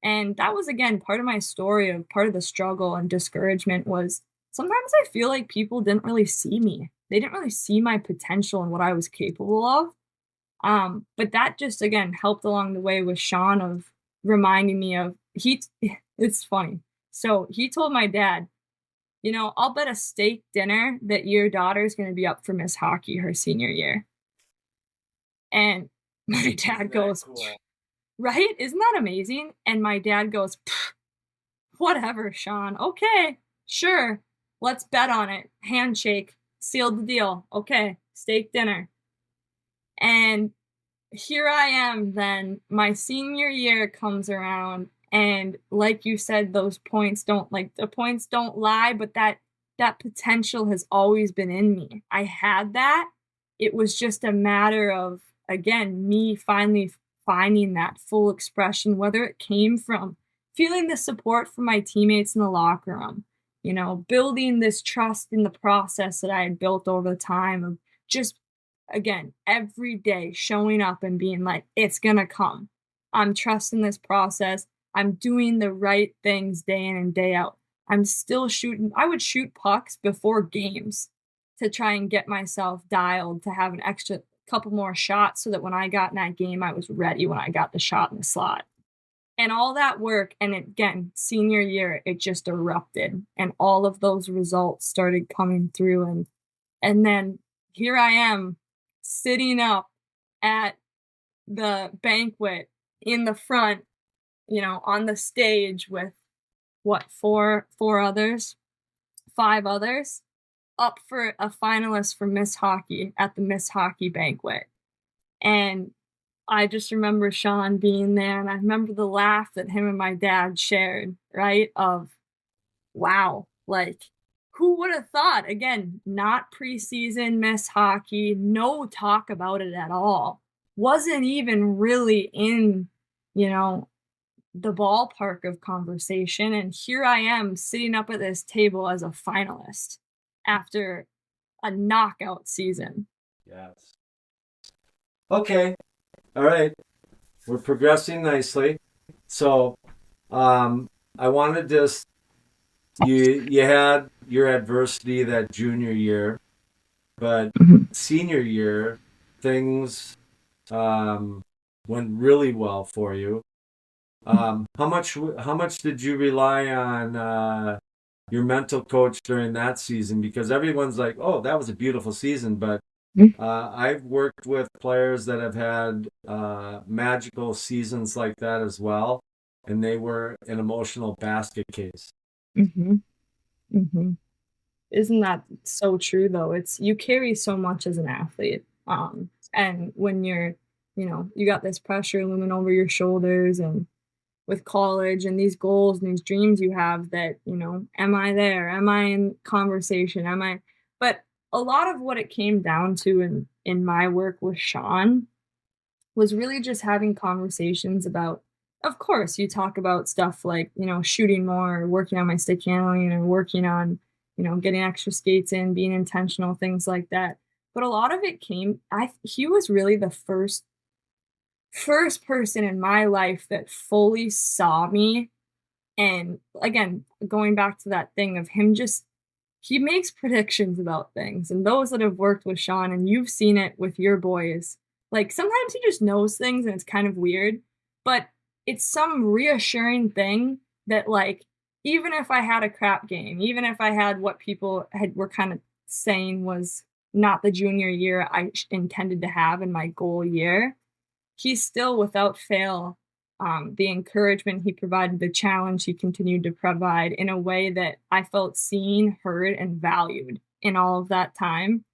And that was again part of my story of part of the struggle and discouragement was sometimes I feel like people didn't really see me. They didn't really see my potential and what I was capable of. But that just again helped along the way with Sean of reminding me of it's funny. So he told my dad, you know, I'll bet a steak dinner that your daughter's going to be up for Miss Hockey her senior year. And my dad goes, Cool? right? Isn't that amazing? And my dad goes, whatever, Sean. Okay, sure. Let's bet on it. Handshake. Sealed the deal. Okay, steak dinner. And here I am then. My senior year comes around. And like you said, those points don't like the points don't lie, but that potential has always been in me. I had that. It was just a matter of, again, me finally finding that full expression, whether it came from feeling the support from my teammates in the locker room, you know, building this trust in the process that I had built over the time of just, again, every day showing up and being like, it's going to come. I'm trusting this process. I'm doing the right things day in and day out. I'm still shooting. I would shoot pucks before games to try and get myself dialed to have an extra couple more shots so that when I got in that game, I was ready when I got the shot in the slot. And all that work, and again, senior year, it just erupted. And all of those results started coming through. And then here I am sitting up at the banquet in the front, you know, on the stage with what, five others, up for a finalist for Miss Hockey at the Miss Hockey banquet. And I just remember Sean being there, and I remember the laugh that him and my dad shared, right? Of, wow, like, who would have thought? Again, not preseason Miss Hockey, no talk about it at all. Wasn't even really in, you know, the ballpark of conversation. And here I am sitting up at this table as a finalist after a knockout season. Yes. Okay. All right. We're progressing nicely. So, I wanted to just you had your adversity that junior year, but senior year things went really well for you. How much did you rely on your mental coach during that season? Because everyone's like, "Oh, that was a beautiful season," but I've worked with players that have had magical seasons like that as well, and they were an emotional basket case. Mm-hmm. Mm-hmm. Isn't that so true though? It's you carry so much as an athlete. And when you're, you know, you got this pressure looming over your shoulders and with college and these goals and these dreams you have that, you know, am I there? Am I in conversation? Am I but a lot of what it came down to in my work with Sean was really just having conversations about of course you talk about stuff like, you know, shooting more, or working on my stick handling or working on, you know, getting extra skates in, being intentional, things like that. But a lot of it came he was really the first person in my life that fully saw me. And again, going back to that thing of him just he makes predictions about things. And those that have worked with Sean and you've seen it with your boys, like sometimes he just knows things and it's kind of weird, but it's some reassuring thing that like even if I had a crap game, even if I had what people were kind of saying was not the junior year I intended to have in my goal year, he still without fail the encouragement he provided, the challenge he continued to provide in a way that I felt seen, heard, and valued in all of that time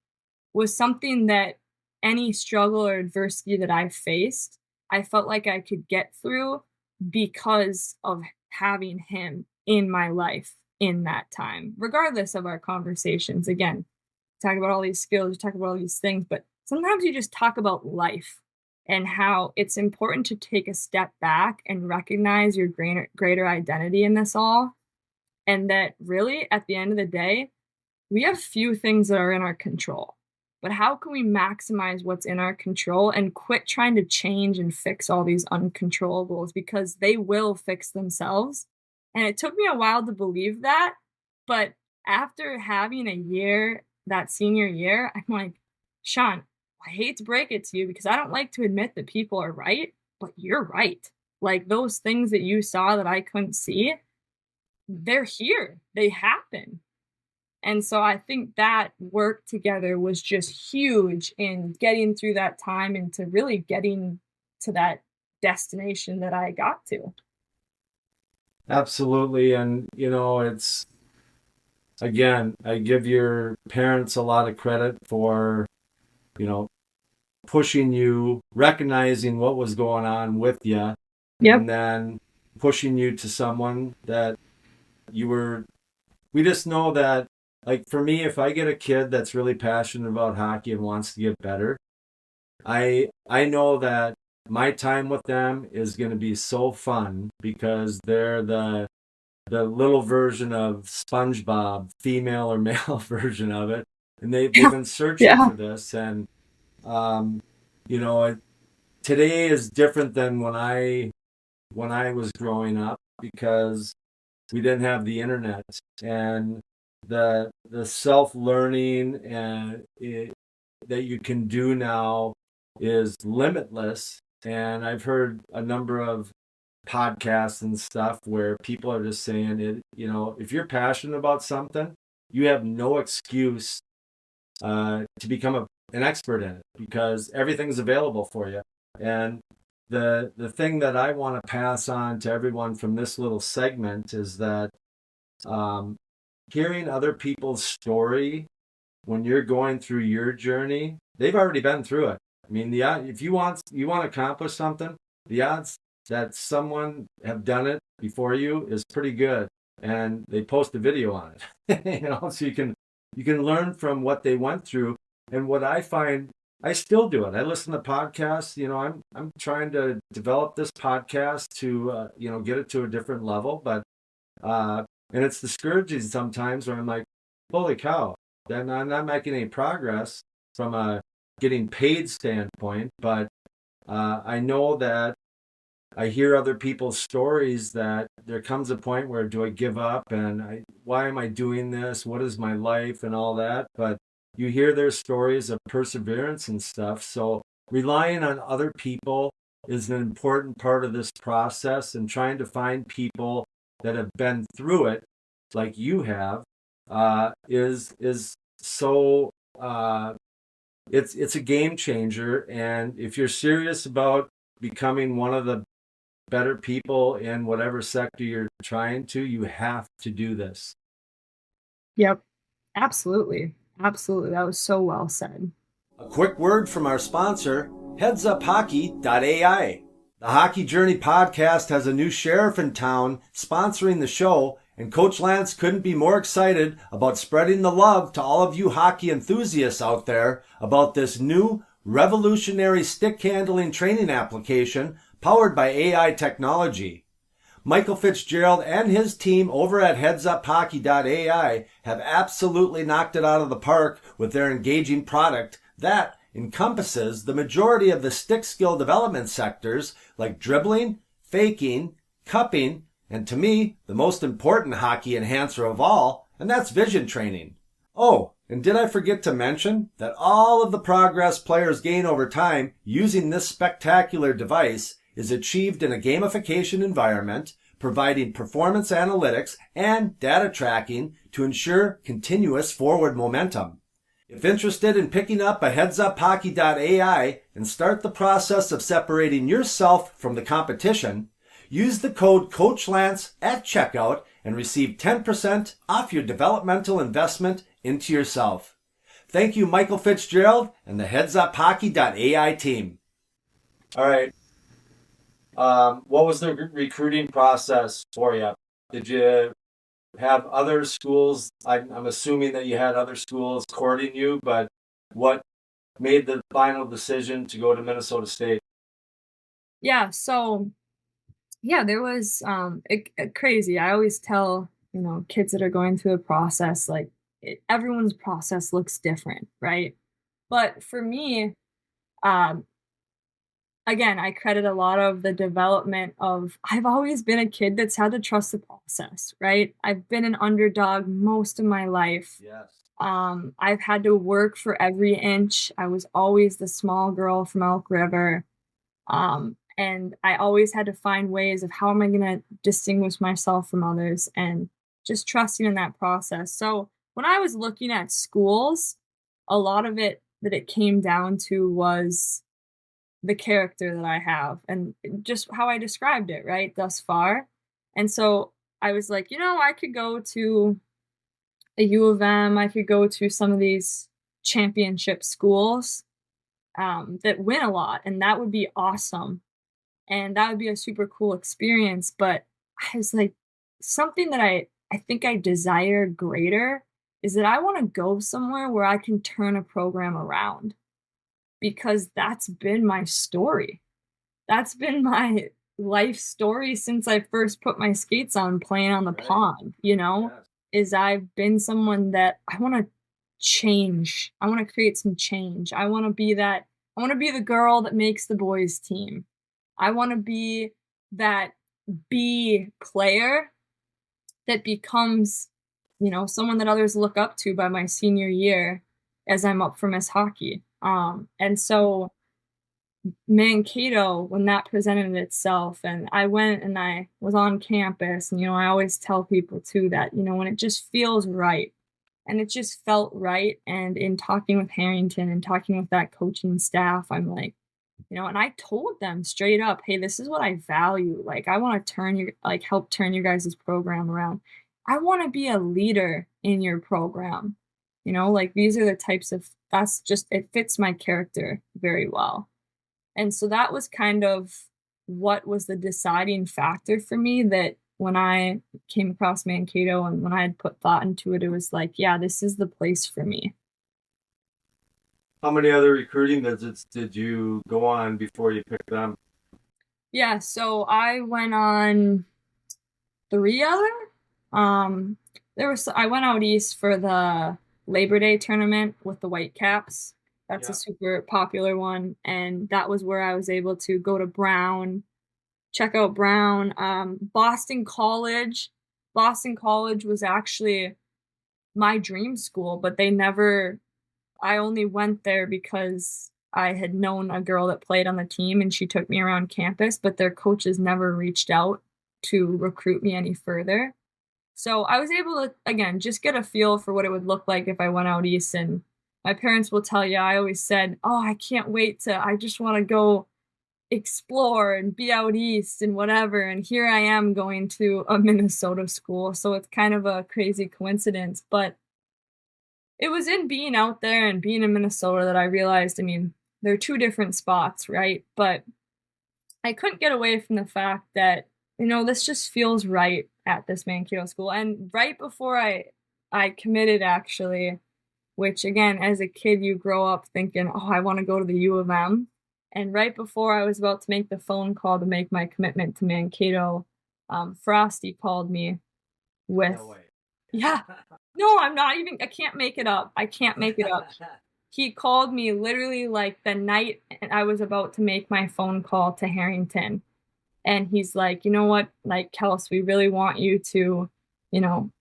was something that any struggle or adversity that I faced, I felt like I could get through because of having him in my life in that time, regardless of our conversations. Again, talk about all these skills, talk about all these things, but sometimes you just talk about life and how it's important to take a step back and recognize your greater identity in this all. And that really, at the end of the day, we have few things that are in our control. But how can we maximize what's in our control and quit trying to change and fix all these uncontrollables, because they will fix themselves. And it took me a while to believe that. But after having a year, that senior year, I'm like, Sean, I hate to break it to you because I don't like to admit that people are right, but you're right. Like those things that you saw that I couldn't see, they're here. They happen. And so I think that work together was just huge in getting through that time and to really getting to that destination that I got to. Absolutely. And, it's, again, I give your parents a lot of credit for, pushing you, recognizing what was going on with you, Yep. and then pushing you to someone that we just know that, like for me, if I get a kid that's really passionate about hockey and wants to get better, I know that my time with them is going to be so fun because they're the little version of SpongeBob, female or male version of it, and they've been searching for this. And today is different than when I was growing up because we didn't have the internet, and the self-learning and that you can do now is limitless. And I've heard a number of podcasts and stuff where people are just saying it, if you're passionate about something, you have no excuse to become an expert in it because everything's available for you. And the thing that I want to pass on to everyone from this little segment is that hearing other people's story when you're going through your journey, they've already been through it. I mean, if you want to accomplish something, the odds that someone have done it before you is pretty good, and they post a video on it. So you can learn from what they went through. And what I find, I still do it. I listen to podcasts. I'm trying to develop this podcast to get it to a different level, but and it's discouraging sometimes where I'm like, holy cow, then I'm not making any progress from a getting paid standpoint. But I know that I hear other people's stories that there comes a point where do I give up and why am I doing this? What is my life and all that? But you hear their stories of perseverance and stuff. So relying on other people is an important part of this process, and trying to find people that have been through it like you have is so it's a game changer. And if you're serious about becoming one of the better people in whatever sector you're trying to, you have to do this. Yep. Absolutely. That was so well said. A quick word from our sponsor, headsuphockey.ai. The Hockey Journey podcast has a new sheriff in town sponsoring the show, and Coach Lance couldn't be more excited about spreading the love to all of you hockey enthusiasts out there about this new revolutionary stick handling training application powered by AI technology. Michael Fitzgerald and his team over at headsuphockey.ai have absolutely knocked it out of the park with their engaging product that encompasses the majority of the stick skill development sectors like dribbling, faking, cupping, and to me, the most important hockey enhancer of all, and that's vision training. Oh, and did I forget to mention that all of the progress players gain over time using this spectacular device is achieved in a gamification environment, providing performance analytics and data tracking to ensure continuous forward momentum. If interested in picking up a headsuphockey.ai and start the process of separating yourself from the competition, use the code CoachLance at checkout and receive 10% off your developmental investment into yourself. Thank you, Michael Fitzgerald and the headsuphockey.ai team. All right. What was the recruiting process for you? Did you have other schools? I'm assuming that you had other schools courting you, but what made the final decision to go to Minnesota State? Yeah, so yeah, there was crazy. I always tell, kids that are going through a process, like everyone's process looks different, right? But for me, um, again, I credit a lot of the development of I've always been a kid that's had to trust the process, right? I've been an underdog most of my life. Yes. I've had to work for every inch. I was always the small girl from Elk River. And I always had to find ways of how am I going to distinguish myself from others and just trusting in that process. So when I was looking at schools, a lot of it that it came down to was the character that I have and just how I described it, right, thus far. And so I was like, I could go to a U of M, I could go to some of these championship schools that win a lot, and that would be awesome. And that would be a super cool experience. But I was like, something that I think I desire greater is that I want to go somewhere where I can turn a program around because that's been my story. That's been my life story since I first put my skates on playing on the Right. pond, Yes. is I've been someone that I want to change. I want to create some change. I want to be the girl that makes the boys team. I want to be that B player that becomes, someone that others look up to by my senior year as I'm up for Miss Hockey. And so Mankato, when that presented itself, and I went and I was on campus, and I always tell people too that, when it just feels right, and it just felt right. And in talking with Harrington and talking with that coaching staff, I'm like, and I told them straight up, hey, this is what I value. Like, I want to help turn your guys' program around. I want to be a leader in your program. Like these are the types of, it fits my character very well. And so that was kind of what was the deciding factor for me that when I came across Mankato and when I had put thought into it, it was like, yeah, this is the place for me. How many other recruiting visits did you go on before you picked them? Yeah, so I went on 3 other. I went out east for the Labor Day tournament with the Whitecaps. That's a Yeah. super popular one, and that was where I was able to go to Brown, check out Brown. Boston College. Boston College was actually my dream school, but I only went there because I had known a girl that played on the team and she took me around campus, but their coaches never reached out to recruit me any further. So I was able to, again, just get a feel for what it would look like if I went out east. And my parents will tell you, I always said, oh, I just want to go explore and be out east and whatever. And here I am going to a Minnesota school. So it's kind of a crazy coincidence. But it was in being out there and being in Minnesota that I realized, they're two different spots, right? But I couldn't get away from the fact that, this just feels right at this Mankato school. And right before I committed, actually, which again, as a kid, you grow up thinking, oh, I want to go to the U of M. And right before I was about to make the phone call to make my commitment to Mankato, Frosty called me with, No way. yeah, no, I can't make it up. I can't make it up. He called me literally like the night I was about to make my phone call to Harrington. And he's like, you know what, like, Kels, we really want you to, you know,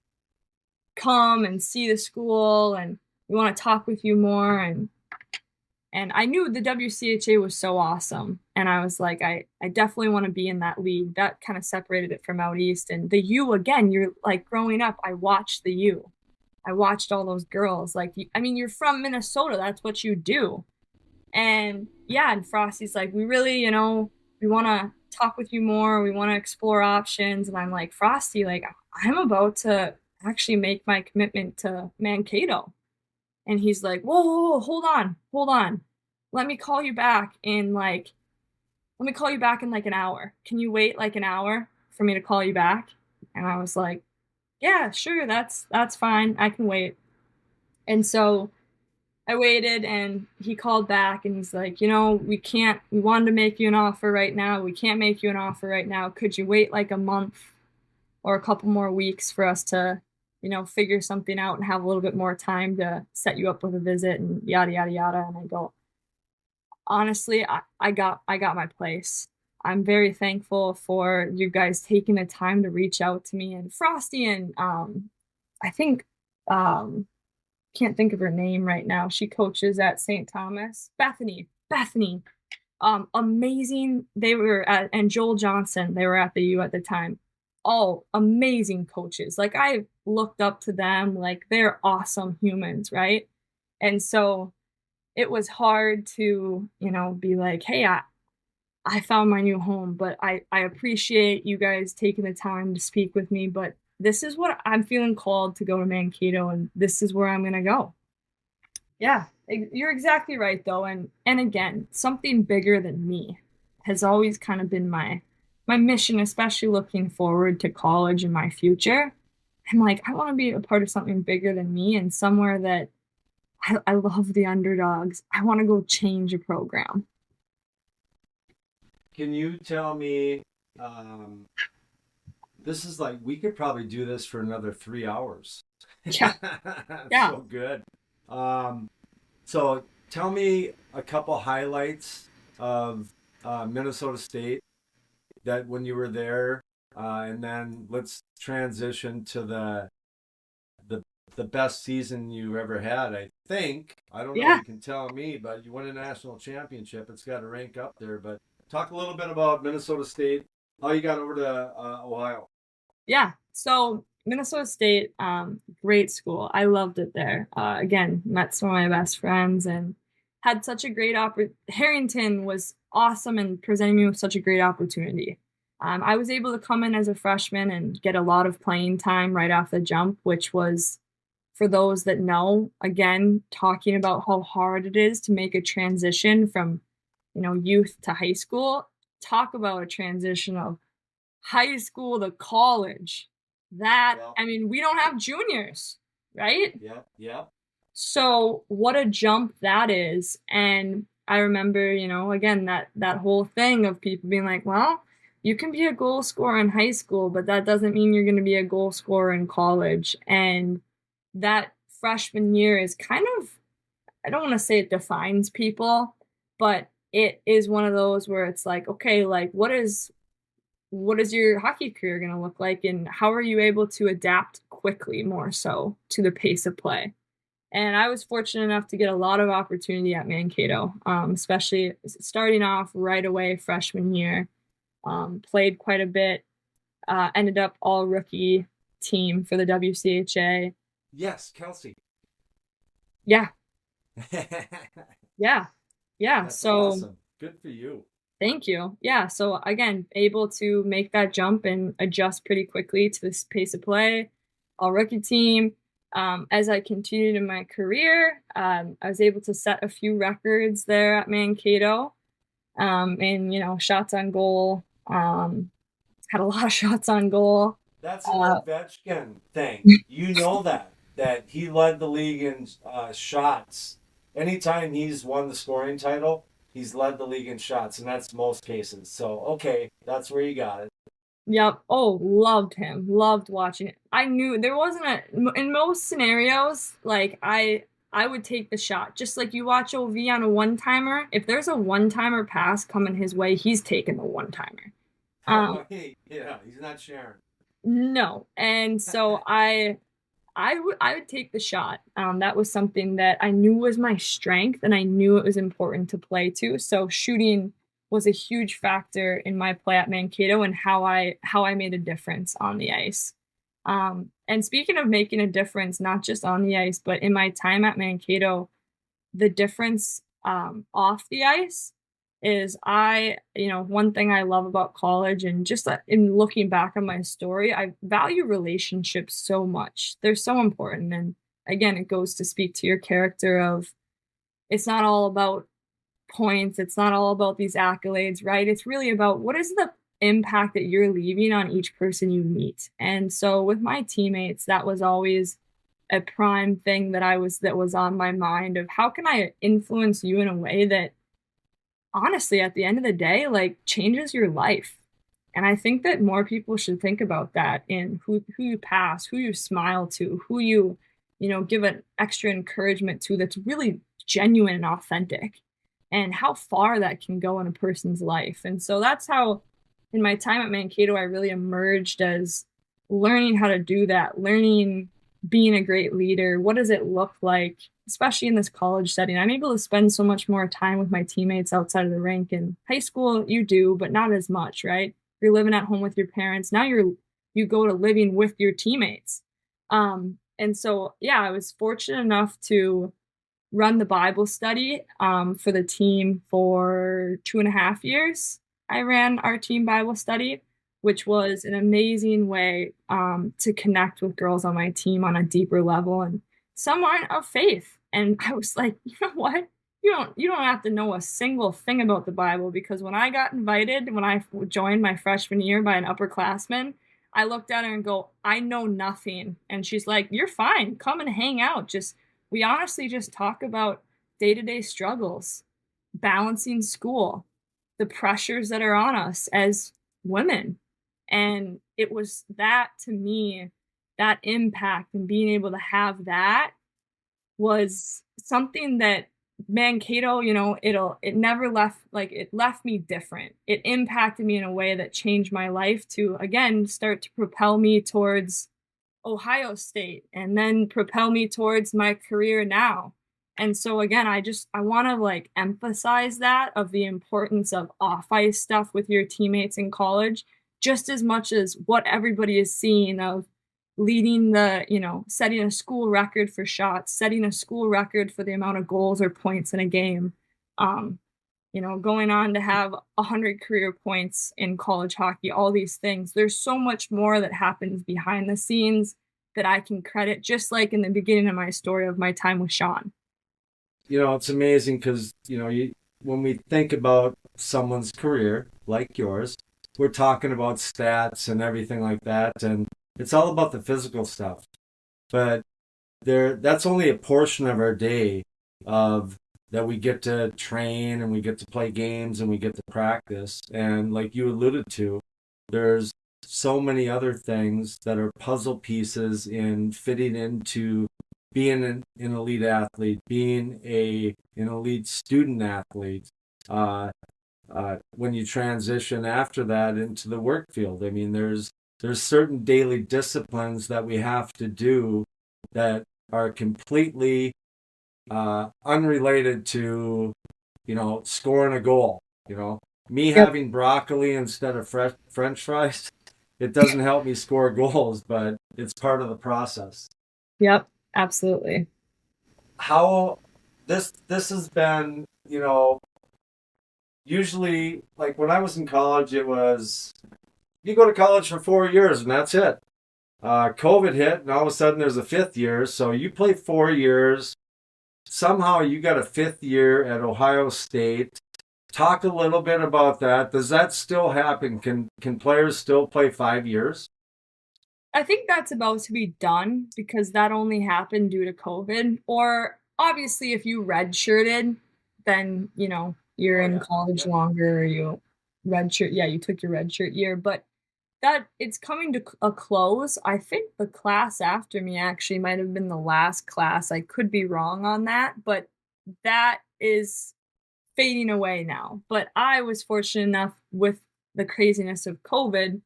come and see the school and we want to talk with you more. And I knew the WCHA was so awesome. And I was like, I definitely want to be in that league. That kind of separated it from out east. And the U, again, you're like growing up, I watched the U. I watched all those girls. Like, you're from Minnesota. That's what you do. And yeah, and Frosty's like, we really, we want to talk with you more. We want to explore options. And I'm like, Frosty, like, I'm about to actually make my commitment to Mankato. And he's like, whoa, hold on. Let me call you back in like let me call you back in like an hour. Can you wait like an hour for me to call you back? And I was like, yeah, sure, that's fine. I can wait. And so I waited and he called back and he's like, we wanted to make you an offer right now. We can't make you an offer right now. Could you wait like a month or a couple more weeks for us to, figure something out and have a little bit more time to set you up with a visit and yada, yada, yada. And I go, honestly, I got my place. I'm very thankful for you guys taking the time to reach out to me, and Frosty and I think um can't think of her name right now. She coaches at St. Thomas. Bethany. Amazing. They were at, and Joel Johnson, they were at the U at the time. All amazing coaches. Like I looked up to them, like they're awesome humans, right? And so it was hard to, be like, hey, I found my new home, but I appreciate you guys taking the time to speak with me, but this is what I'm feeling called to go to Mankato, and this is where I'm gonna go. Yeah, you're exactly right though, and again, something bigger than me has always kind of been my mission, especially looking forward to college and my future. I'm like, I want to be a part of something bigger than me and somewhere that I love the underdogs. I want to go change a program. Can you tell me, this is like, we could probably do this for another 3 hours. Yeah. Yeah. So good. So tell me a couple highlights of Minnesota State that when you were there, and then let's transition to the best season you ever had. I think, I don't know, Yeah. you can tell me, but you won a national championship. It's got to rank up there. But talk a little bit about Minnesota State, how you got over to Ohio. Yeah. So Minnesota State, great school. I loved it there. Again, met some of my best friends and had such a great Harrington was awesome and presenting me with such a great opportunity. I was able to come in as a freshman and get a lot of playing time right off the jump, which was, for those that know, again, talking about how hard it is to make a transition from, youth to high school. Talk about a transition of high school to college. I mean, we don't have juniors, right? Yeah, yeah. So what a jump that is. And I remember, again, that whole thing of people being like, well, you can be a goal scorer in high school, but that doesn't mean you're going to be a goal scorer in college. And that freshman year is kind of, I don't want to say it defines people, but it is one of those where it's like, okay, like what is your hockey career going to look like, and how are you able to adapt quickly more so to the pace of play? And I was fortunate enough to get a lot of opportunity at Mankato, especially starting off right away freshman year. Played quite a bit, ended up all rookie team for the WCHA. Yes, Kelsey. Yeah. Yeah. That's So awesome. Good for you. thank you. Yeah. So again, able to make that jump and adjust pretty quickly to this pace of play, all rookie team. As I continued in my career, I was able to set a few records there at Mankato. And shots on goal. Had a lot of shots on goal. That's an Ovechkin thing. You know that he led the league in shots. Anytime he's won the scoring title, he's led the league in shots, and that's most cases. So, okay, that's where you got it. Yep. Oh, loved him. Loved watching it. I knew there wasn't in most scenarios, like I would take the shot. Just like you watch OV on a one-timer, if there's a one-timer pass coming his way, he's taking the one-timer. Yeah, he's not sharing. No. And so I would take the shot. That was something that I knew was my strength, and I knew it was important to play to. So shooting was a huge factor in my play at Mankato and how I made a difference on the ice. And speaking of making a difference, not just on the ice, but in my time at Mankato, the difference off the ice is one thing I love about college, and just in looking back on my story, I value relationships so much. They're so important. And again, it goes to speak to your character of, it's not all about points. It's not all about these accolades, right? It's really about what is the impact that you're leaving on each person you meet. And so with my teammates, that was always a prime thing that was on my mind of how can I influence you in a way that honestly at the end of the day like changes your life. And I think that more people should think about that in who you pass, who you smile to, who you know, give an extra encouragement to that's really genuine and authentic, and how far that can go in a person's life. And so that's how, in my time at Mankato, I really emerged as learning how to do that, learning being a great leader. What does it look like, especially in this college setting? I'm able to spend so much more time with my teammates outside of the rink. In high school, you do, but not as much, right? You're living at home with your parents. Now you go to living with your teammates. And so, yeah, I was fortunate enough to run the Bible study for the team for 2.5 years. I ran our team Bible study, which was an amazing way to connect with girls on my team on a deeper level. And some aren't of faith. And I was like, you know what? You don't have to know a single thing about the Bible, because when I got invited, when I joined my freshman year by an upperclassman, I looked at her and go, I know nothing. And she's like, you're fine. Come and hang out. We honestly just talk about day-to-day struggles, balancing school, the pressures that are on us as women. And it was that, to me, that impact and being able to have that was something that Mankato, you know, it never left, like it left me different. It impacted me in a way that changed my life to, again, start to propel me towards Ohio State and then propel me towards my career now. And so again, I want to like emphasize that of the importance of off ice stuff with your teammates in college, just as much as what everybody is seeing of leading the, you know, setting a school record for shots, setting a school record for the amount of goals or points in a game. Um, you know, going on to have 100 career points in college hockey, all these things. There's so much more that happens behind the scenes that I can credit, just like in the beginning of my story of my time with Sean. You know, it's amazing because, you know, when we think about someone's career like yours, we're talking about stats and everything like that, and it's all about the physical stuff. But that's only a portion of our day of that we get to train and we get to play games and we get to practice. And like you alluded to, there's so many other things that are puzzle pieces in fitting into being an elite athlete, being an elite student athlete. When you transition after that into the work field, I mean, there's certain daily disciplines that we have to do that are completely unrelated to, you know, scoring a goal. You know, me Yep. having broccoli instead of French fries, it doesn't help me score goals, but it's part of the process. Yep. Absolutely. How this has been, you know, usually like when I was in college, it was you go to college for 4 years and that's it. COVID hit, and all of a sudden there's a fifth year. So you play 4 years. Somehow you got a fifth year at Ohio State. Talk a little bit about that. Does that still happen? Can players still play 5 years? I think that's about to be done because that only happened due to COVID. Or obviously, if you redshirted, then you know you're Oh in yeah, college yeah. longer. Or you redshirt, yeah, you took your redshirt year, but that it's coming to a close. I think the class after me actually might have been the last class. I could be wrong on that, but that is fading away now. But I was fortunate enough with the craziness of COVID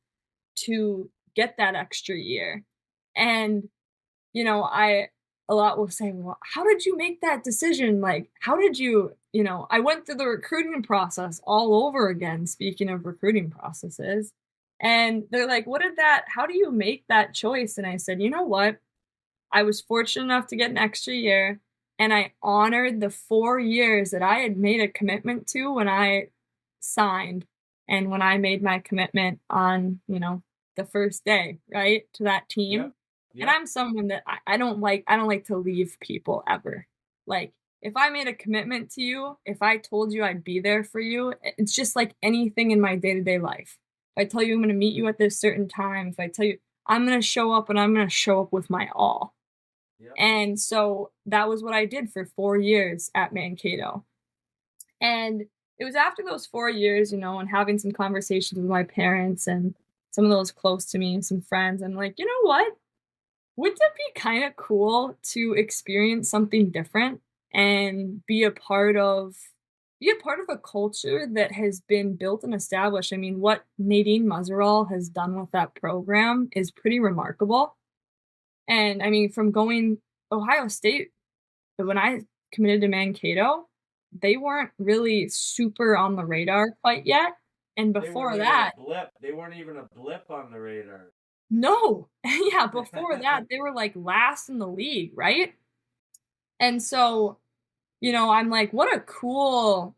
to get that extra year. And, you know, a lot will say, well, how did you make that decision? Like, how did you know, I went through the recruiting process all over again, speaking of recruiting processes. And they're like, how do you make that choice? And I said, you know what? I was fortunate enough to get an extra year, and I honored the 4 years that I had made a commitment to when I signed and when I made my commitment on, you know, the first day, right, to that Yep. team. And Yep. I'm someone that I don't like to leave people ever. Like, if I made a commitment to you, if I told you I'd be there for you, it's just like anything in my day-to-day life. If I tell you I'm going to meet you at this certain time, if I tell you I'm going to show up and I'm going to show up with my all. Yep. And so that was what I did for 4 years at Mankato. And it was after those 4 years, you know, and having some conversations with my parents and some of those close to me, some friends, I'm like, you know what? Wouldn't it be kind of cool to experience something different and be a part of a culture that has been built and established? I mean, what Nadine Muzzerall has done with that program is pretty remarkable. And I mean, from going Ohio State, when I committed to Mankato, they weren't really super on the radar quite yet. And before that, They weren't even a blip on the radar. no. Yeah, before that, they were like last in the league, right? And so, you know, I'm like, what a cool,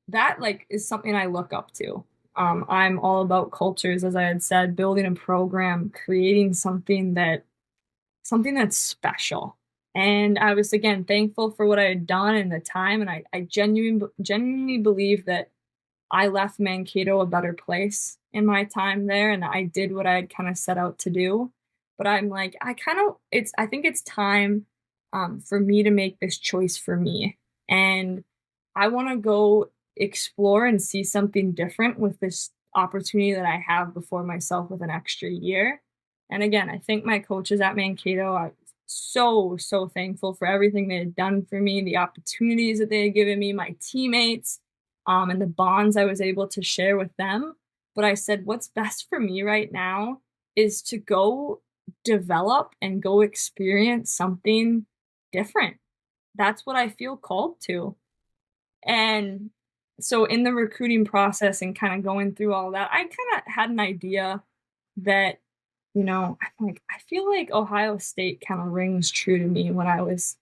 that like is something I look up to. I'm all about cultures, as I had said, building a program, creating something that's special. And I was again thankful for what I had done in the time, and I genuinely believe that I left Mankato a better place in my time there, and I did what I had kind of set out to do. But I'm like, I think it's time for me to make this choice for me, and I want to go explore and see something different with this opportunity that I have before myself with an extra year. And again, I think my coaches at Mankato, I'm so thankful for everything they had done for me, the opportunities that they had given me, my teammates, and the bonds I was able to share with them. But I said, what's best for me right now is to go develop and go experience something different. That's what I feel called to. And so in the recruiting process and kind of going through all that, I kind of had an idea that, you know, I feel like Ohio State kind of rings true to me when I was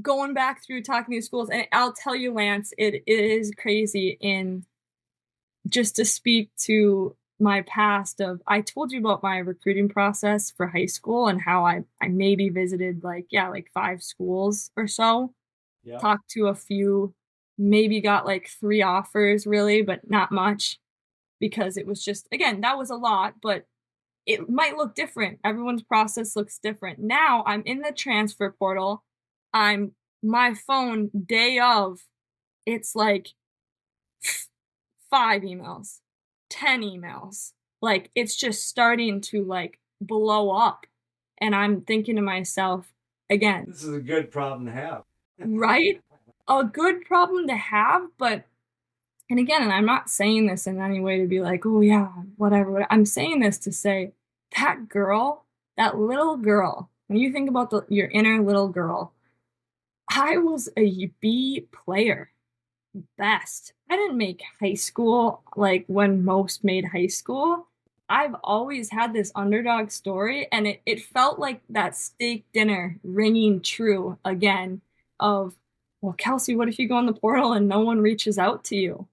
going back through talking to schools. And I'll tell you, Lance, it is crazy. In just to speak to my past of, I told you about my recruiting process for high school and how I maybe visited like 5 schools or so, Yeah. talked to a few, maybe got like 3 offers really, but not much, because it was just, again, that was a lot, but it might look different. Everyone's process looks different. Now I'm in the transfer portal. My phone day of, it's like 5 emails, 10 emails. Like it's just starting to like blow up. And I'm thinking to myself, again, this is a good problem to have. Right? A good problem to have, but, and again, and I'm not saying this in any way to be like, oh yeah, whatever. I'm saying this to say that girl, that little girl, when you think about your inner little girl, I was a B player, best. I didn't make high school like when most made high school. I've always had this underdog story, and it felt like that steak dinner ringing true again of, well, Kelsey, what if you go in the portal and no one reaches out to you?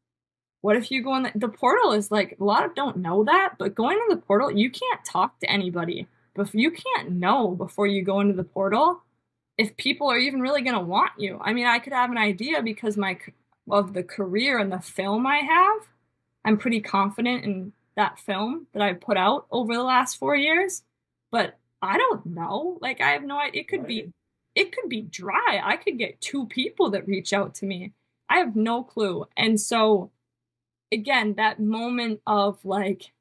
What if you go in the portal is like, a lot of don't know that, but going in the portal, you can't talk to anybody. But you can't know before you go into the portal if people are even really going to want you. I mean, I could have an idea because of the career and the film I have. I'm pretty confident in that film that I put out over the last 4 years, but I don't know. Like, I have no idea. It could be dry. I could get 2 people that reach out to me. I have no clue. And so again, that moment of like,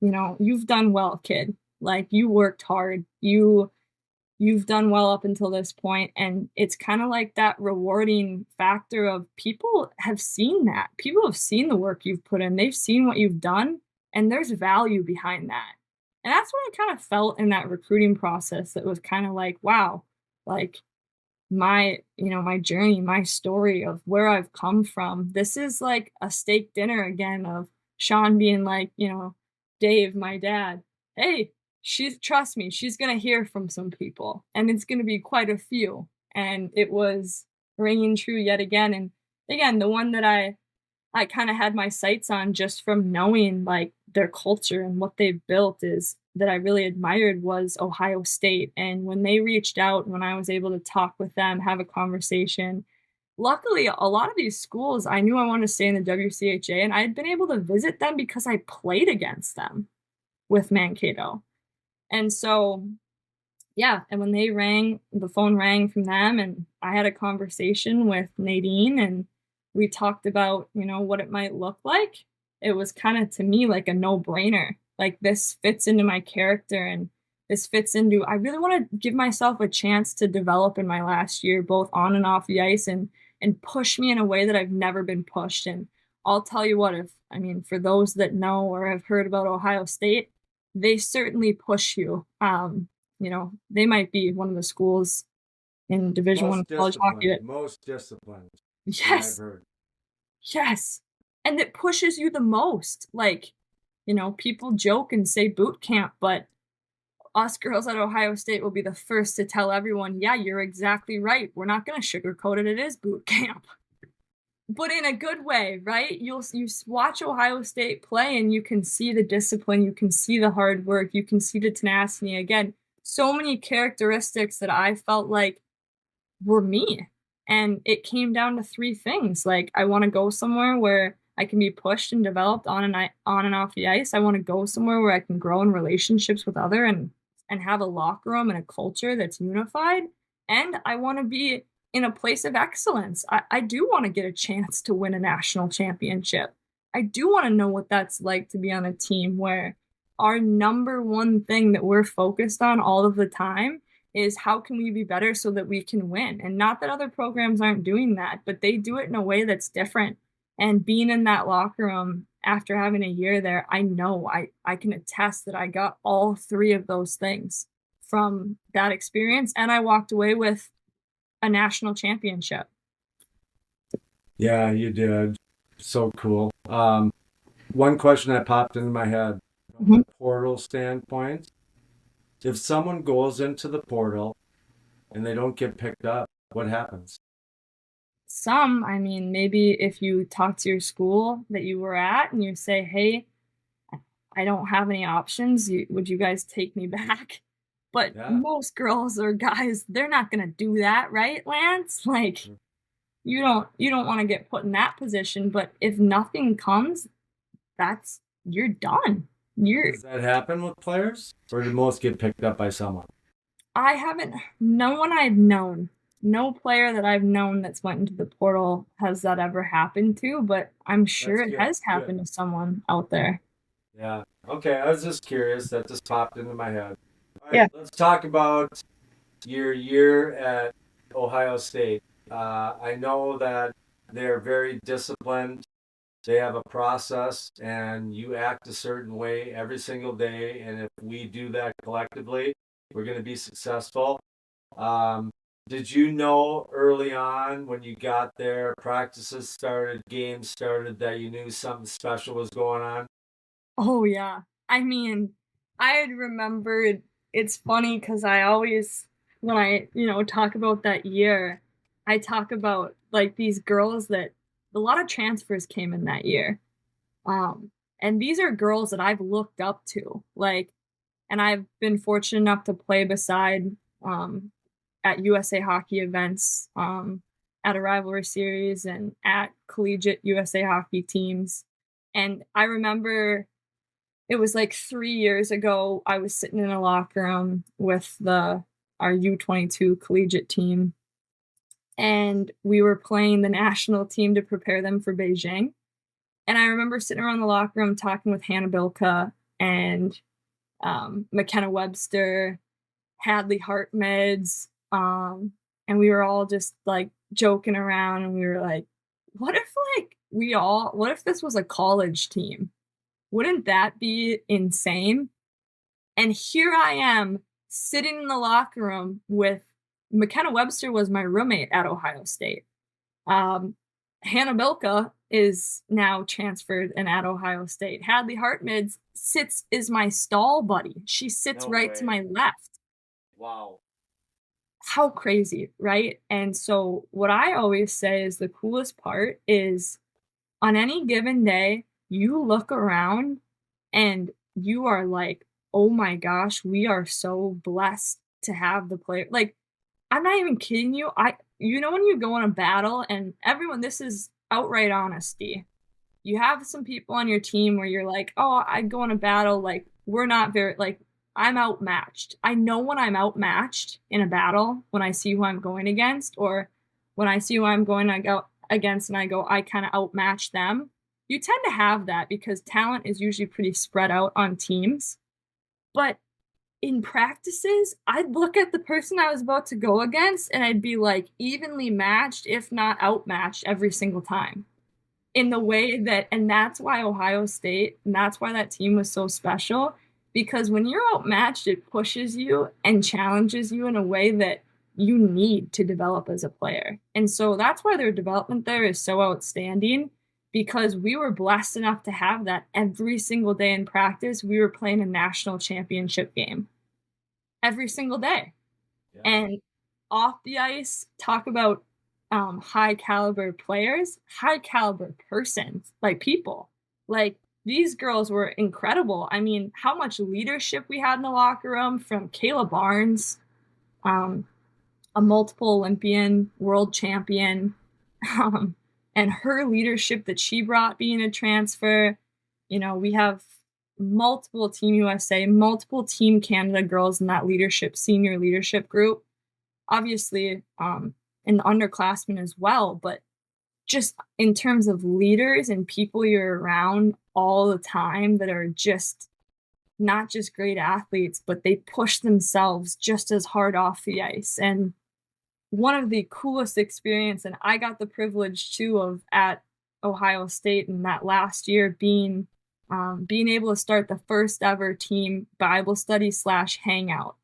you know, you've done well, kid. Like you worked hard. You've done well up until this point, and it's kind of like that rewarding factor of people have seen that. People have seen the work you've put in. They've seen what you've done, and there's value behind that. And that's what I kind of felt in that recruiting process. That was kind of like, wow, like my journey, my story of where I've come from. This is like a steak dinner again of Sean being like, you know, Dave, my dad, hey, trust me, she's going to hear from some people, and it's going to be quite a few. And it was ringing true yet again. And again, the one that I kind of had my sights on just from knowing like their culture and what they've built is that I really admired was Ohio State. And when they reached out, when I was able to talk with them, have a conversation, luckily, a lot of these schools, I knew I wanted to stay in the WCHA, and I had been able to visit them because I played against them with Mankato. And so, yeah, and when they rang, the phone rang from them, and I had a conversation with Nadine, and we talked about, what it might look like. It was kind of to me like a no-brainer. Like, this fits into my character, and this fits into, I really want to give myself a chance to develop in my last year, both on and off the ice, and push me in a way that I've never been pushed. And I'll tell you what, for those that know or have heard about Ohio State, they certainly push you. They might be one of the schools in Division One college hockey that, most disciplined from what I've yes, heard. yes, and that pushes you the most. Like, people joke and say boot camp, but us girls at Ohio State will be the first to tell everyone, yeah, you're exactly right. We're not going to sugarcoat it. It is boot camp. But in a good way, right? You watch Ohio State play and you can see the discipline, you can see the hard work, you can see the tenacity. Again, so many characteristics that I felt like were me. And it came down to three things. Like, I want to go somewhere where I can be pushed and developed on and off the ice. I want to go somewhere where I can grow in relationships with other and have a locker room and a culture that's unified. And I want to be in a place of excellence. I do want to get a chance to win a national championship. I do want to know what that's like to be on a team where our number one thing that we're focused on all of the time is how can we be better so that we can win? And not that other programs aren't doing that, but they do it in a way that's different. And being in that locker room after having a year there, I know I can attest that I got all three of those things from that experience. And I walked away with a national championship. Yeah, you did. So cool. One question that popped into my head from Mhm. the portal standpoint. If someone goes into the portal and they don't get picked up, what happens? Maybe if you talk to your school that you were at and you say, hey, I don't have any options. Would you guys take me back? But Yeah. most girls or guys, they're not gonna do that, right, Lance? Like, you don't want to get put in that position. But if nothing comes, you're done. Does that happen with players? Or do most get picked up by someone? I haven't, no one I've known, no player that I've known that's went into the portal has that ever happened to, but I'm sure That's it good. has Good. happened to someone out there. Yeah. Okay, I was just curious. That just popped into my head. All right, Yeah. let's talk about your year at Ohio State. I know that they're very disciplined. They have a process, and you act a certain way every single day. And if we do that collectively, we're going to be successful. Um, did you know early on when you got there, practices started, games started, that you knew something special was going on? Oh yeah. I had remembered, it's funny because I always, when I, talk about that year, I talk about like these girls that a lot of transfers came in that year. And these are girls that I've looked up to. Like, and I've been fortunate enough to play beside um at USA hockey events, at a rivalry series and at collegiate USA hockey teams. And I remember it was like 3 years ago, I was sitting in a locker room with our U22 collegiate team, and we were playing the national team to prepare them for Beijing. And I remember sitting around the locker room talking with Hannah Bilka and McKenna Webster, Hadley Hartmeds, and we were all just like joking around, and we were like, what if what if this was a college team? Wouldn't that be insane? And here I am sitting in the locker room with McKenna Webster was my roommate at Ohio State. Um, Hannah Bilka is now transferred and at Ohio State. Hadley Hartmeds is my stall buddy. She sits No right to way. my left. Wow. How crazy, right? And so what I always say is the coolest part is on any given day, you look around and you are like, oh my gosh, we are so blessed to have the player. Like, I'm not even kidding you. You know, when you go in a battle and everyone, this is outright honesty. You have some people on your team where you're like, oh, I go in a battle, like, we're not very, like, I'm outmatched. I know when I'm outmatched in a battle, when I see who I'm going against, or when I see who I'm going to go against and I go, I kind of outmatch them. You tend to have that because talent is usually pretty spread out on teams. But in practices, I'd look at the person I was about to go against and I'd be like evenly matched, if not outmatched, every single time. In the way that, and that's why Ohio State, and that's why that team was so special, because when you're outmatched, it pushes you and challenges you in a way that you need to develop as a player. And so that's why their development there is so outstanding because we were blessed enough to have that every single day in practice. We were playing a national championship game every single day. Yeah. And off the ice, talk about high caliber players, high caliber persons, like people. Like these girls were incredible. I mean, how much leadership we had in the locker room from Kayla Barnes, um, a multiple Olympian, world champion, um, and her leadership that she brought being a transfer. You know, we have multiple Team USA, multiple Team Canada girls in that leadership, senior leadership group. Obviously, and the underclassmen as well, but just in terms of leaders and people you're around all the time that are just not just great athletes, but they push themselves just as hard off the ice. And one of the coolest experience, and I got the privilege too of at Ohio State in that last year being able to start the first ever team Bible study / hangout.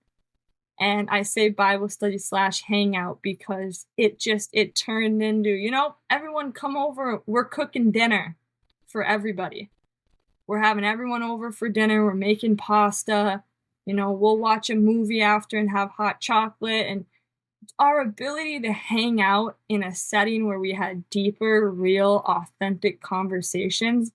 And I say Bible study / hangout because it turned into, you know, everyone come over. We're cooking dinner for everybody. We're having everyone over for dinner. We're making pasta. You know, we'll watch a movie after and have hot chocolate. And our ability to hang out in a setting where we had deeper, real, authentic conversations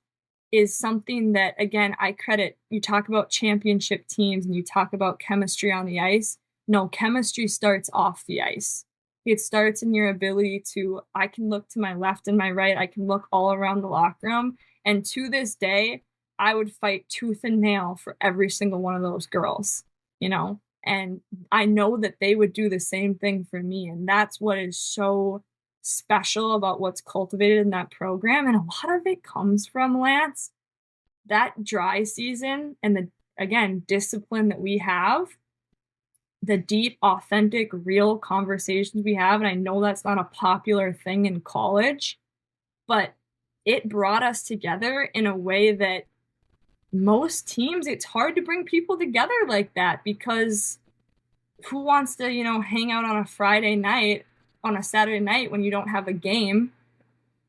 is something that, again, I credit. You talk about championship teams and you talk about chemistry on the ice. No, chemistry starts off the ice. It starts in your ability to, I can look to my left and my right. I can look all around the locker room. And to this day, I would fight tooth and nail for every single one of those girls, you know? And I know that they would do the same thing for me. And that's what is so special about what's cultivated in that program. And a lot of it comes from, Lance, that dry season and the, again, discipline that we have, the deep, authentic, real conversations we have. And I know that's not a popular thing in college, but it brought us together in a way that most teams, it's hard to bring people together like that because who wants to, you know, hang out on a Friday night, on a Saturday night when you don't have a game?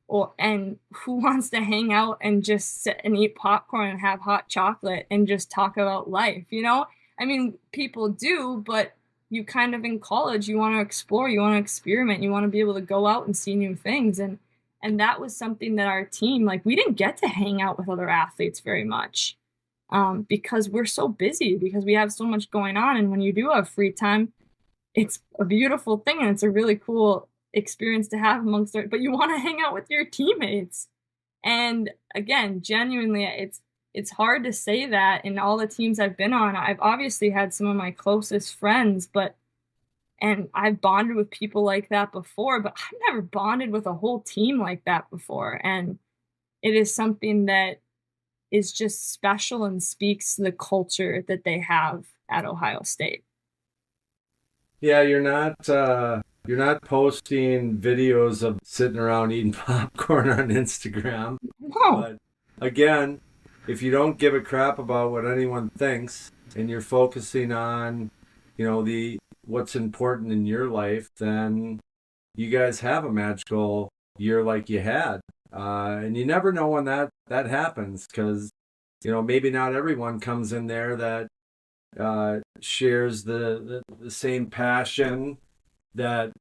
Or, and who wants to hang out and just sit and eat popcorn and have hot chocolate and just talk about life, you know? I mean, people do, but you kind of in college, you want to explore, you want to experiment, you want to be able to go out and see new things. And that was something that our team, like, we didn't get to hang out with other athletes very much because we're so busy, because we have so much going on. And when you do have free time, it's a beautiful thing and it's a really cool experience to have amongst our, but you want to hang out with your teammates. And again, genuinely, it's hard to say that in all the teams I've been on. I've obviously had some of my closest friends, and I've bonded with people like that before, but I've never bonded with a whole team like that before. And it is something that is just special and speaks to the culture that they have at Ohio State. Yeah, you're not posting videos of sitting around eating popcorn on Instagram. No. But again, if you don't give a crap about what anyone thinks and you're focusing on, the what's important in your life, then you guys have a magical year like you had. And you never know when that happens because, maybe not everyone comes in there that shares the same passion that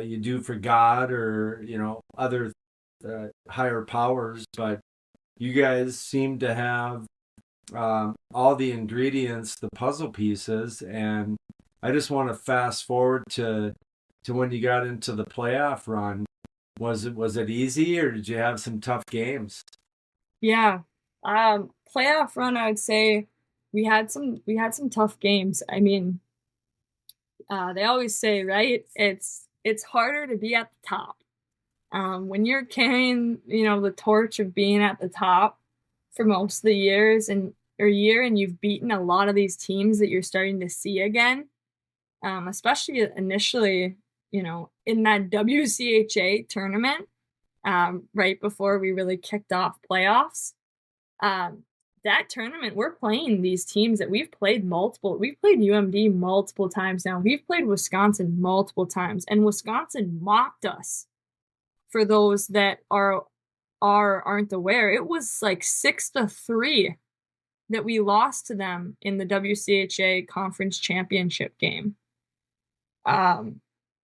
you do for God or, other higher powers. But you guys seem to have all the ingredients, the puzzle pieces. And I just want to fast forward to to when you got into the playoff run. Was it easy, or did you have some tough games? Yeah. Playoff run, I would say we had some tough games. I mean, they always say, right? It's harder to be at the top. When you're carrying, the torch of being at the top for most of the years and or year, and you've beaten a lot of these teams that you're starting to see again, especially initially, in that WCHA tournament, right before we really kicked off playoffs. Um, that tournament, we're playing these teams that we've played multiple. We've played UMD multiple times now. We've played Wisconsin multiple times, and Wisconsin mocked us. For those that aren't aware, it was like 6-3 that we lost to them in the WCHA conference championship game.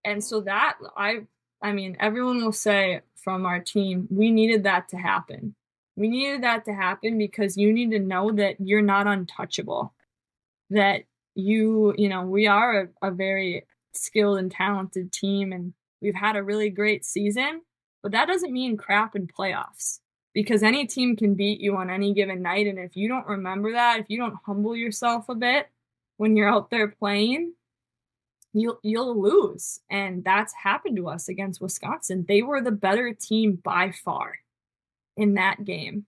And so that I mean, everyone will say from our team, we needed that to happen. We needed that to happen because you need to know that you're not untouchable. That we are a very skilled and talented team, and we've had a really great season, but that doesn't mean crap in playoffs because any team can beat you on any given night. And if you don't remember that, if you don't humble yourself a bit when you're out there playing, you'll lose. And that's happened to us against Wisconsin. They were the better team by far in that game.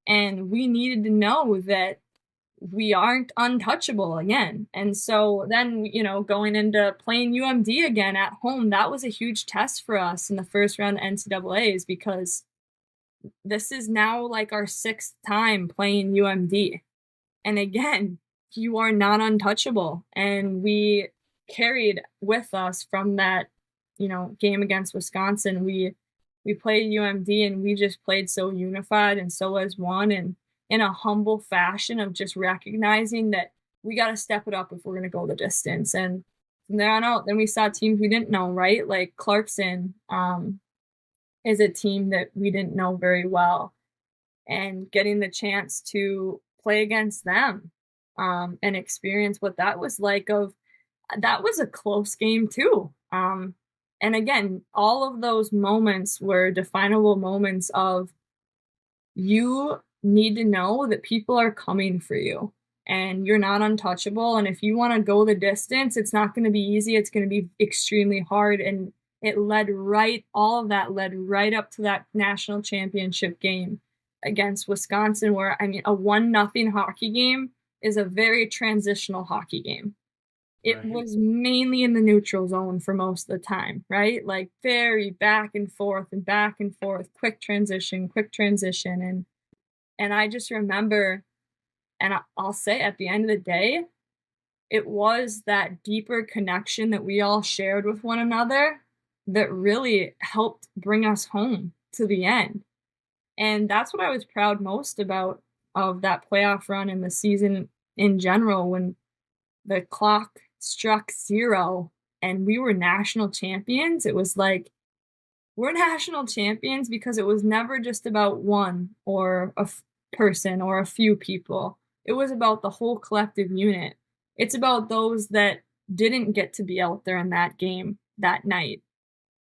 And we needed to know that we aren't untouchable again. And so then, going into playing UMD again at home, that was a huge test for us in the first round of NCAAs because this is now like our 6th time playing UMD. And again, you are not untouchable. And we carried with us from that, game against Wisconsin. We played UMD and we just played so unified and so as one, and in a humble fashion of just recognizing that we got to step it up if we're going to go the distance. And from there on out, then we saw teams we didn't know, right? Like Clarkson is a team that we didn't know very well, and getting the chance to play against them and experience what that was like. That was a close game too. And again, all of those moments were definable moments of you need to know that people are coming for you and you're not untouchable. And if you want to go the distance, it's not going to be easy. It's going to be extremely hard. And all of that led right up to that national championship game against Wisconsin, where, I mean, a 1-0 hockey game is a very transitional hockey game. It was mainly in the neutral zone for most of the time, right? Like very back and forth, quick transition. And I just remember, and I'll say at the end of the day, it was that deeper connection that we all shared with one another that really helped bring us home to the end. And that's what I was proud most about of that playoff run and the season in general, when the clock struck 0 and we were national champions. It was like, we're national champions because it was never just about one or a person or a few people. It was about the whole collective unit. It's about those that didn't get to be out there in that game that night,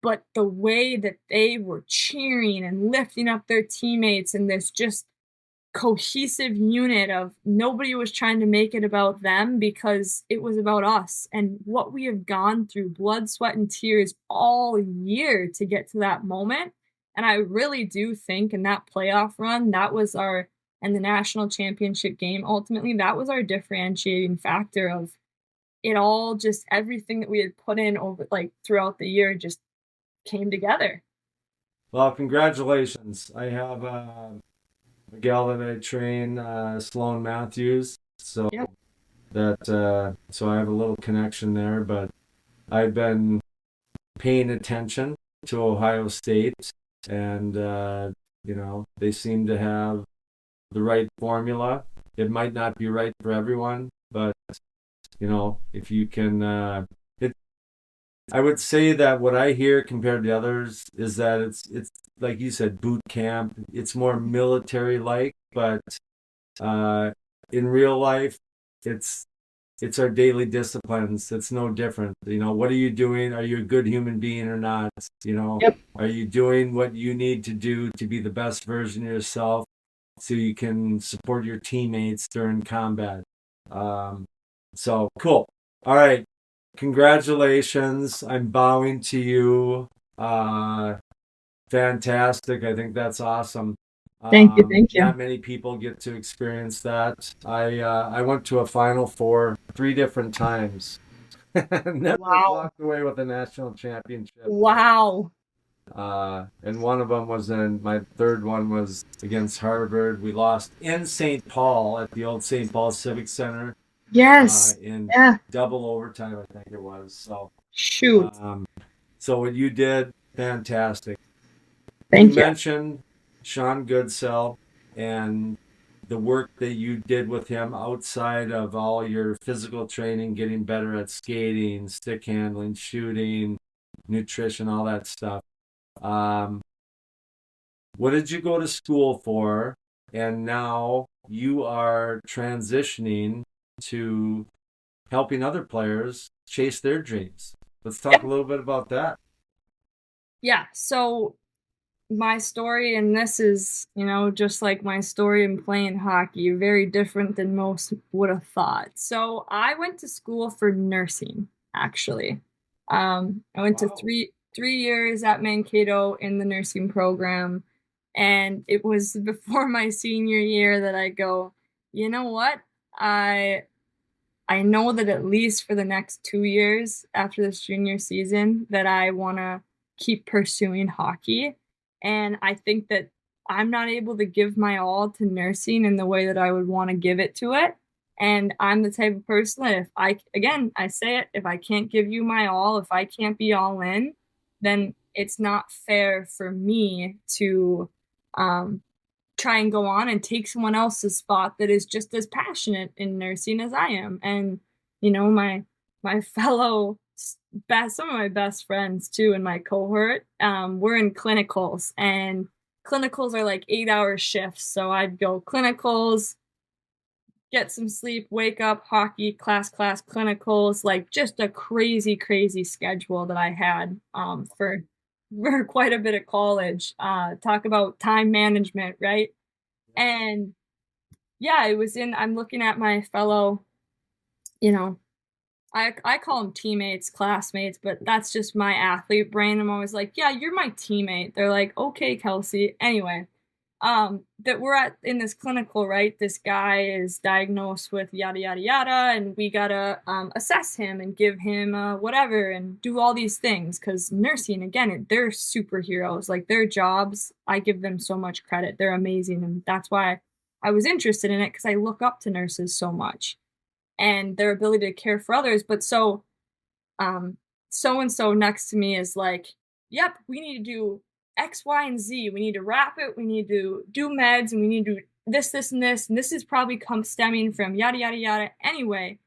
but the way that they were cheering and lifting up their teammates, and this just cohesive unit of nobody was trying to make it about them because it was about us and what we have gone through, blood, sweat, and tears all year to get to that moment. And I really do think in that playoff run, and the national championship game, ultimately, that was our differentiating factor of it all. Just everything that we had put in over throughout the year just came together. Well, congratulations. I have a gal that I train, Sloan Matthews. So Yep. so I have a little connection there, but I've been paying attention to Ohio State, and they seem to have the right formula. It might not be right for everyone, but if you can, I would say that what I hear compared to others is that it's like you said, boot camp. It's more military like, but in real life, it's it's our daily disciplines. It's no different. You know, what are you doing? Are you a good human being or not? You know, Yep. are you doing what you need to do to be the best version of yourself so you can support your teammates during combat? So cool. All right. Congratulations. I'm bowing to you. Fantastic. I think that's awesome. Thank you. Thank you. Not many people get to experience that. I went to a Final Four 3 different times. Never Wow. walked away with a national championship. Wow. And one of them was in my third one was against Harvard. We lost in St. Paul at the old St. Paul Civic Center Yes. in Yeah. double overtime, I think it was. So, Shoot. so what you did, fantastic. Thank you. Mentioned Sean Goodsell and the work that you did with him outside of all your physical training, getting better at skating, stick handling, shooting, nutrition, all that stuff. What did you go to school for? And now you are transitioning to helping other players chase their dreams. Let's talk a little bit about that. Yeah. So my story, and this is, just like my story in playing hockey, very different than most would have thought. So I went to school for nursing, actually. I went to Wow. three years at Mankato in the nursing program, and it was before my senior year that I go, you know what? I know that at least for the next 2 years after this junior season that I want to keep pursuing hockey. And I think that I'm not able to give my all to nursing in the way that I would want to give it to it. And I'm the type of person that I say it, if I can't give you my all, if I can't be all in, then it's not fair for me to um, try and go on and take someone else's spot that is just as passionate in nursing as I am. And my fellow some of my best friends too in my cohort, we're in clinicals, and clinicals are like 8-hour shifts. So I'd go clinicals, get some sleep, wake up, hockey, class, clinicals, like just a crazy schedule that I had for quite a bit of college. Talk about time management, right? And yeah, I'm looking at my fellow, you know, I call them teammates, classmates, but that's just my athlete brain. I'm always like, yeah, you're my teammate. They're like, okay, Kelsey. Anyway, that we're in this clinical, right? This guy is diagnosed with yada yada yada, and we gotta assess him and give him whatever and do all these things, because nursing, again, they're superheroes. Like, their jobs, I give them so much credit. They're amazing, and that's why I was interested in it, because I look up to nurses so much and their ability to care for others. But so and so next to me is like, yep, we need to do X, Y, and Z. We need to wrap it. We need to do meds, and we need to do this, and this. And this is probably stemming from yada, yada, yada. Anyway,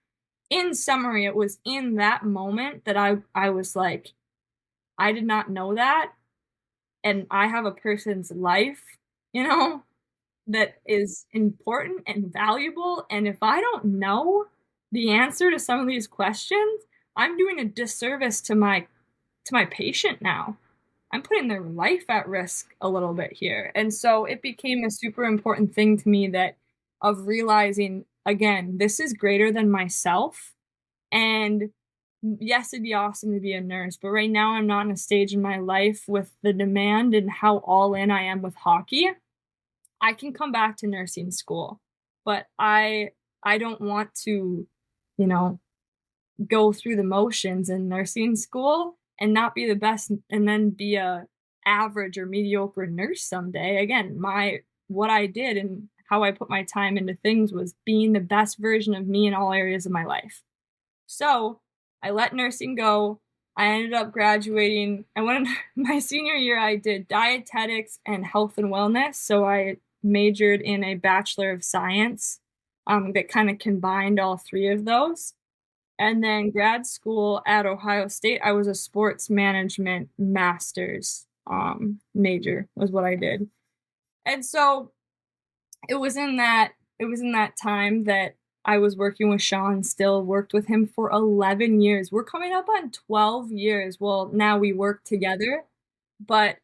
in summary, it was in that moment that I was like, I did not know that. And I have a person's life, that is important and valuable. And if I don't know the answer to some of these questions, I'm doing a disservice to my patient now. I'm putting their life at risk a little bit here. And so it became a super important thing to me, that of realizing, again, this is greater than myself. And yes, it'd be awesome to be a nurse, but right now I'm not in a stage in my life with the demand and how all in I am with hockey. I can come back to nursing school, but I don't want to, you know, go through the motions in nursing school and not be the best and then be a average or mediocre nurse someday. Again, what I did and how I put my time into things was being the best version of me in all areas of my life. So I let nursing go. I ended up graduating. I went my senior year, I did dietetics and health and wellness. So I majored in a Bachelor of Science that kind of combined all three of those. And then grad school at Ohio State, I was a sports management master's major was what I did. And so it was in that time that I was working with Sean, still worked with him for 11 years. We're coming up on 12 years. Well, now we work together, but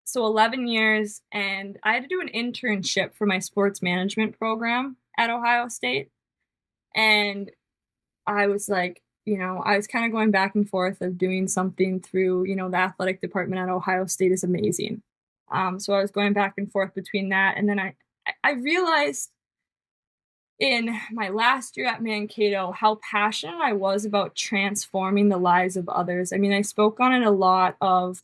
so 11 years, and I had to do an internship for my sports management program at Ohio State. And I was like, I was kind of going back and forth of doing something through, the athletic department at Ohio State is amazing. So I was going back and forth between that. And then I realized in my last year at Mankato how passionate I was about transforming the lives of others. I mean, I spoke on it a lot of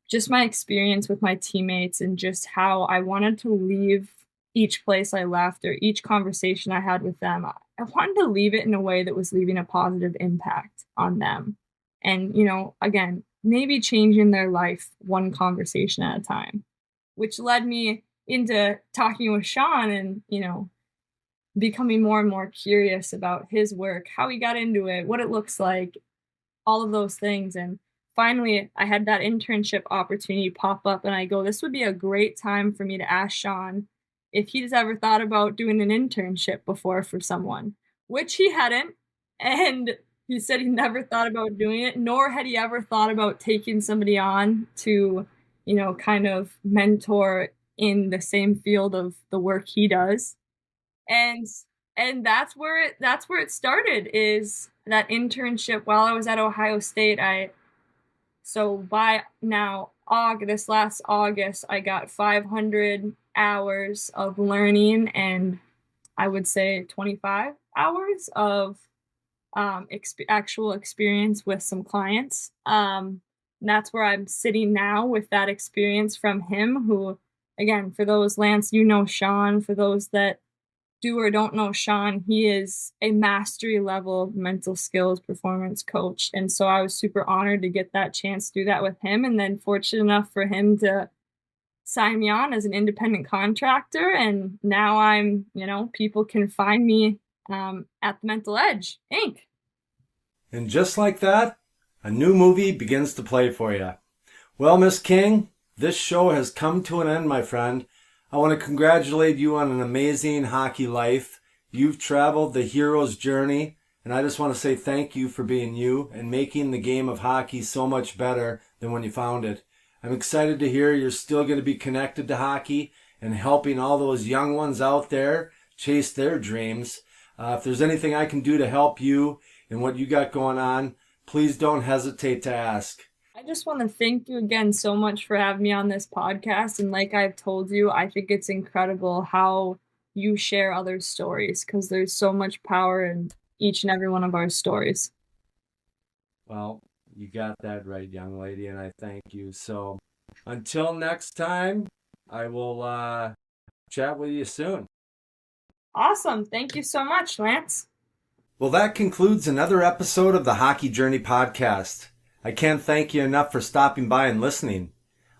just my experience with my teammates and just how I wanted to leave each place I left or each conversation I had with them. I wanted to leave it in a way that was leaving a positive impact on them. And, again, maybe changing their life one conversation at a time, which led me into talking with Sean and, becoming more and more curious about his work, how he got into it, what it looks like, all of those things. And finally, I had that internship opportunity pop up, and I go, this would be a great time for me to ask Sean if he's ever thought about doing an internship before for someone, which he hadn't. And he said he never thought about doing it, nor had he ever thought about taking somebody on to, kind of mentor in the same field of the work he does. And that's where it started, is that internship while I was at Ohio State. So by now, this last August, I got 500 hours of learning, and I would say 25 hours of actual experience with some clients. And that's where I'm sitting now with that experience from him, who, again, for those, Lance, Sean, for those that do or don't know Sean, he is a mastery level mental skills performance coach. And so I was super honored to get that chance to do that with him, and then fortunate enough for him to sign me on as an independent contractor. And now I'm, people can find me at the Mental Edge Inc. And just like that, a new movie begins to play for you. Well, Miss King, this show has come to an end, my friend. I want to congratulate you on an amazing hockey life. You've traveled the hero's journey, and I just want to say thank you for being you and making the game of hockey so much better than when you found it. I'm excited to hear you're still going to be connected to hockey and helping all those young ones out there chase their dreams. If there's anything I can do to help you and what you got going on, please don't hesitate to ask. I just want to thank you again so much for having me on this podcast. And like I've told you, I think it's incredible how you share other stories, because there's so much power in each and every one of our stories. Well, you got that right, young lady, and I thank you. So until next time, I will chat with you soon. Awesome. Thank you so much, Lance. Well, that concludes another episode of the Hockey Journey podcast. I can't thank you enough for stopping by and listening.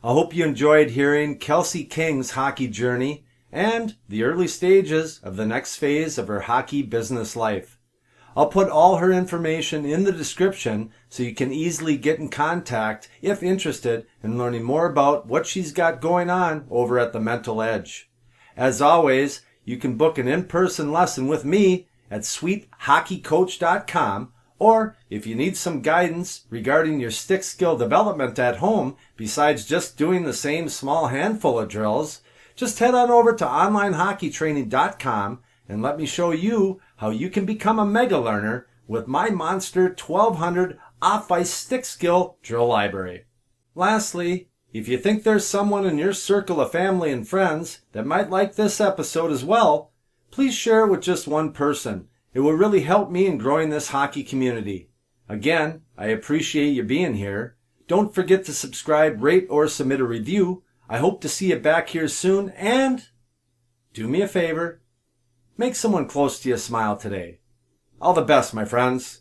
I hope you enjoyed hearing Kelsey King's hockey journey and the early stages of the next phase of her hockey business life. I'll put all her information in the description so you can easily get in contact if interested in learning more about what she's got going on over at the Mental Edge. As always, you can book an in-person lesson with me at sweethockeycoach.com, or if you need some guidance regarding your stick skill development at home, besides just doing the same small handful of drills, just head on over to onlinehockeytraining.com and let me show you how you can become a mega learner with my monster 1200 off-ice stick skill drill library. Lastly, if you think there's someone in your circle of family and friends that might like this episode as well, please share it with just one person. It will really help me in growing this hockey community. Again, I appreciate you being here. Don't forget to subscribe, rate, or submit a review. I hope to see you back here soon, and do me a favor, make someone close to you smile today. All the best, my friends.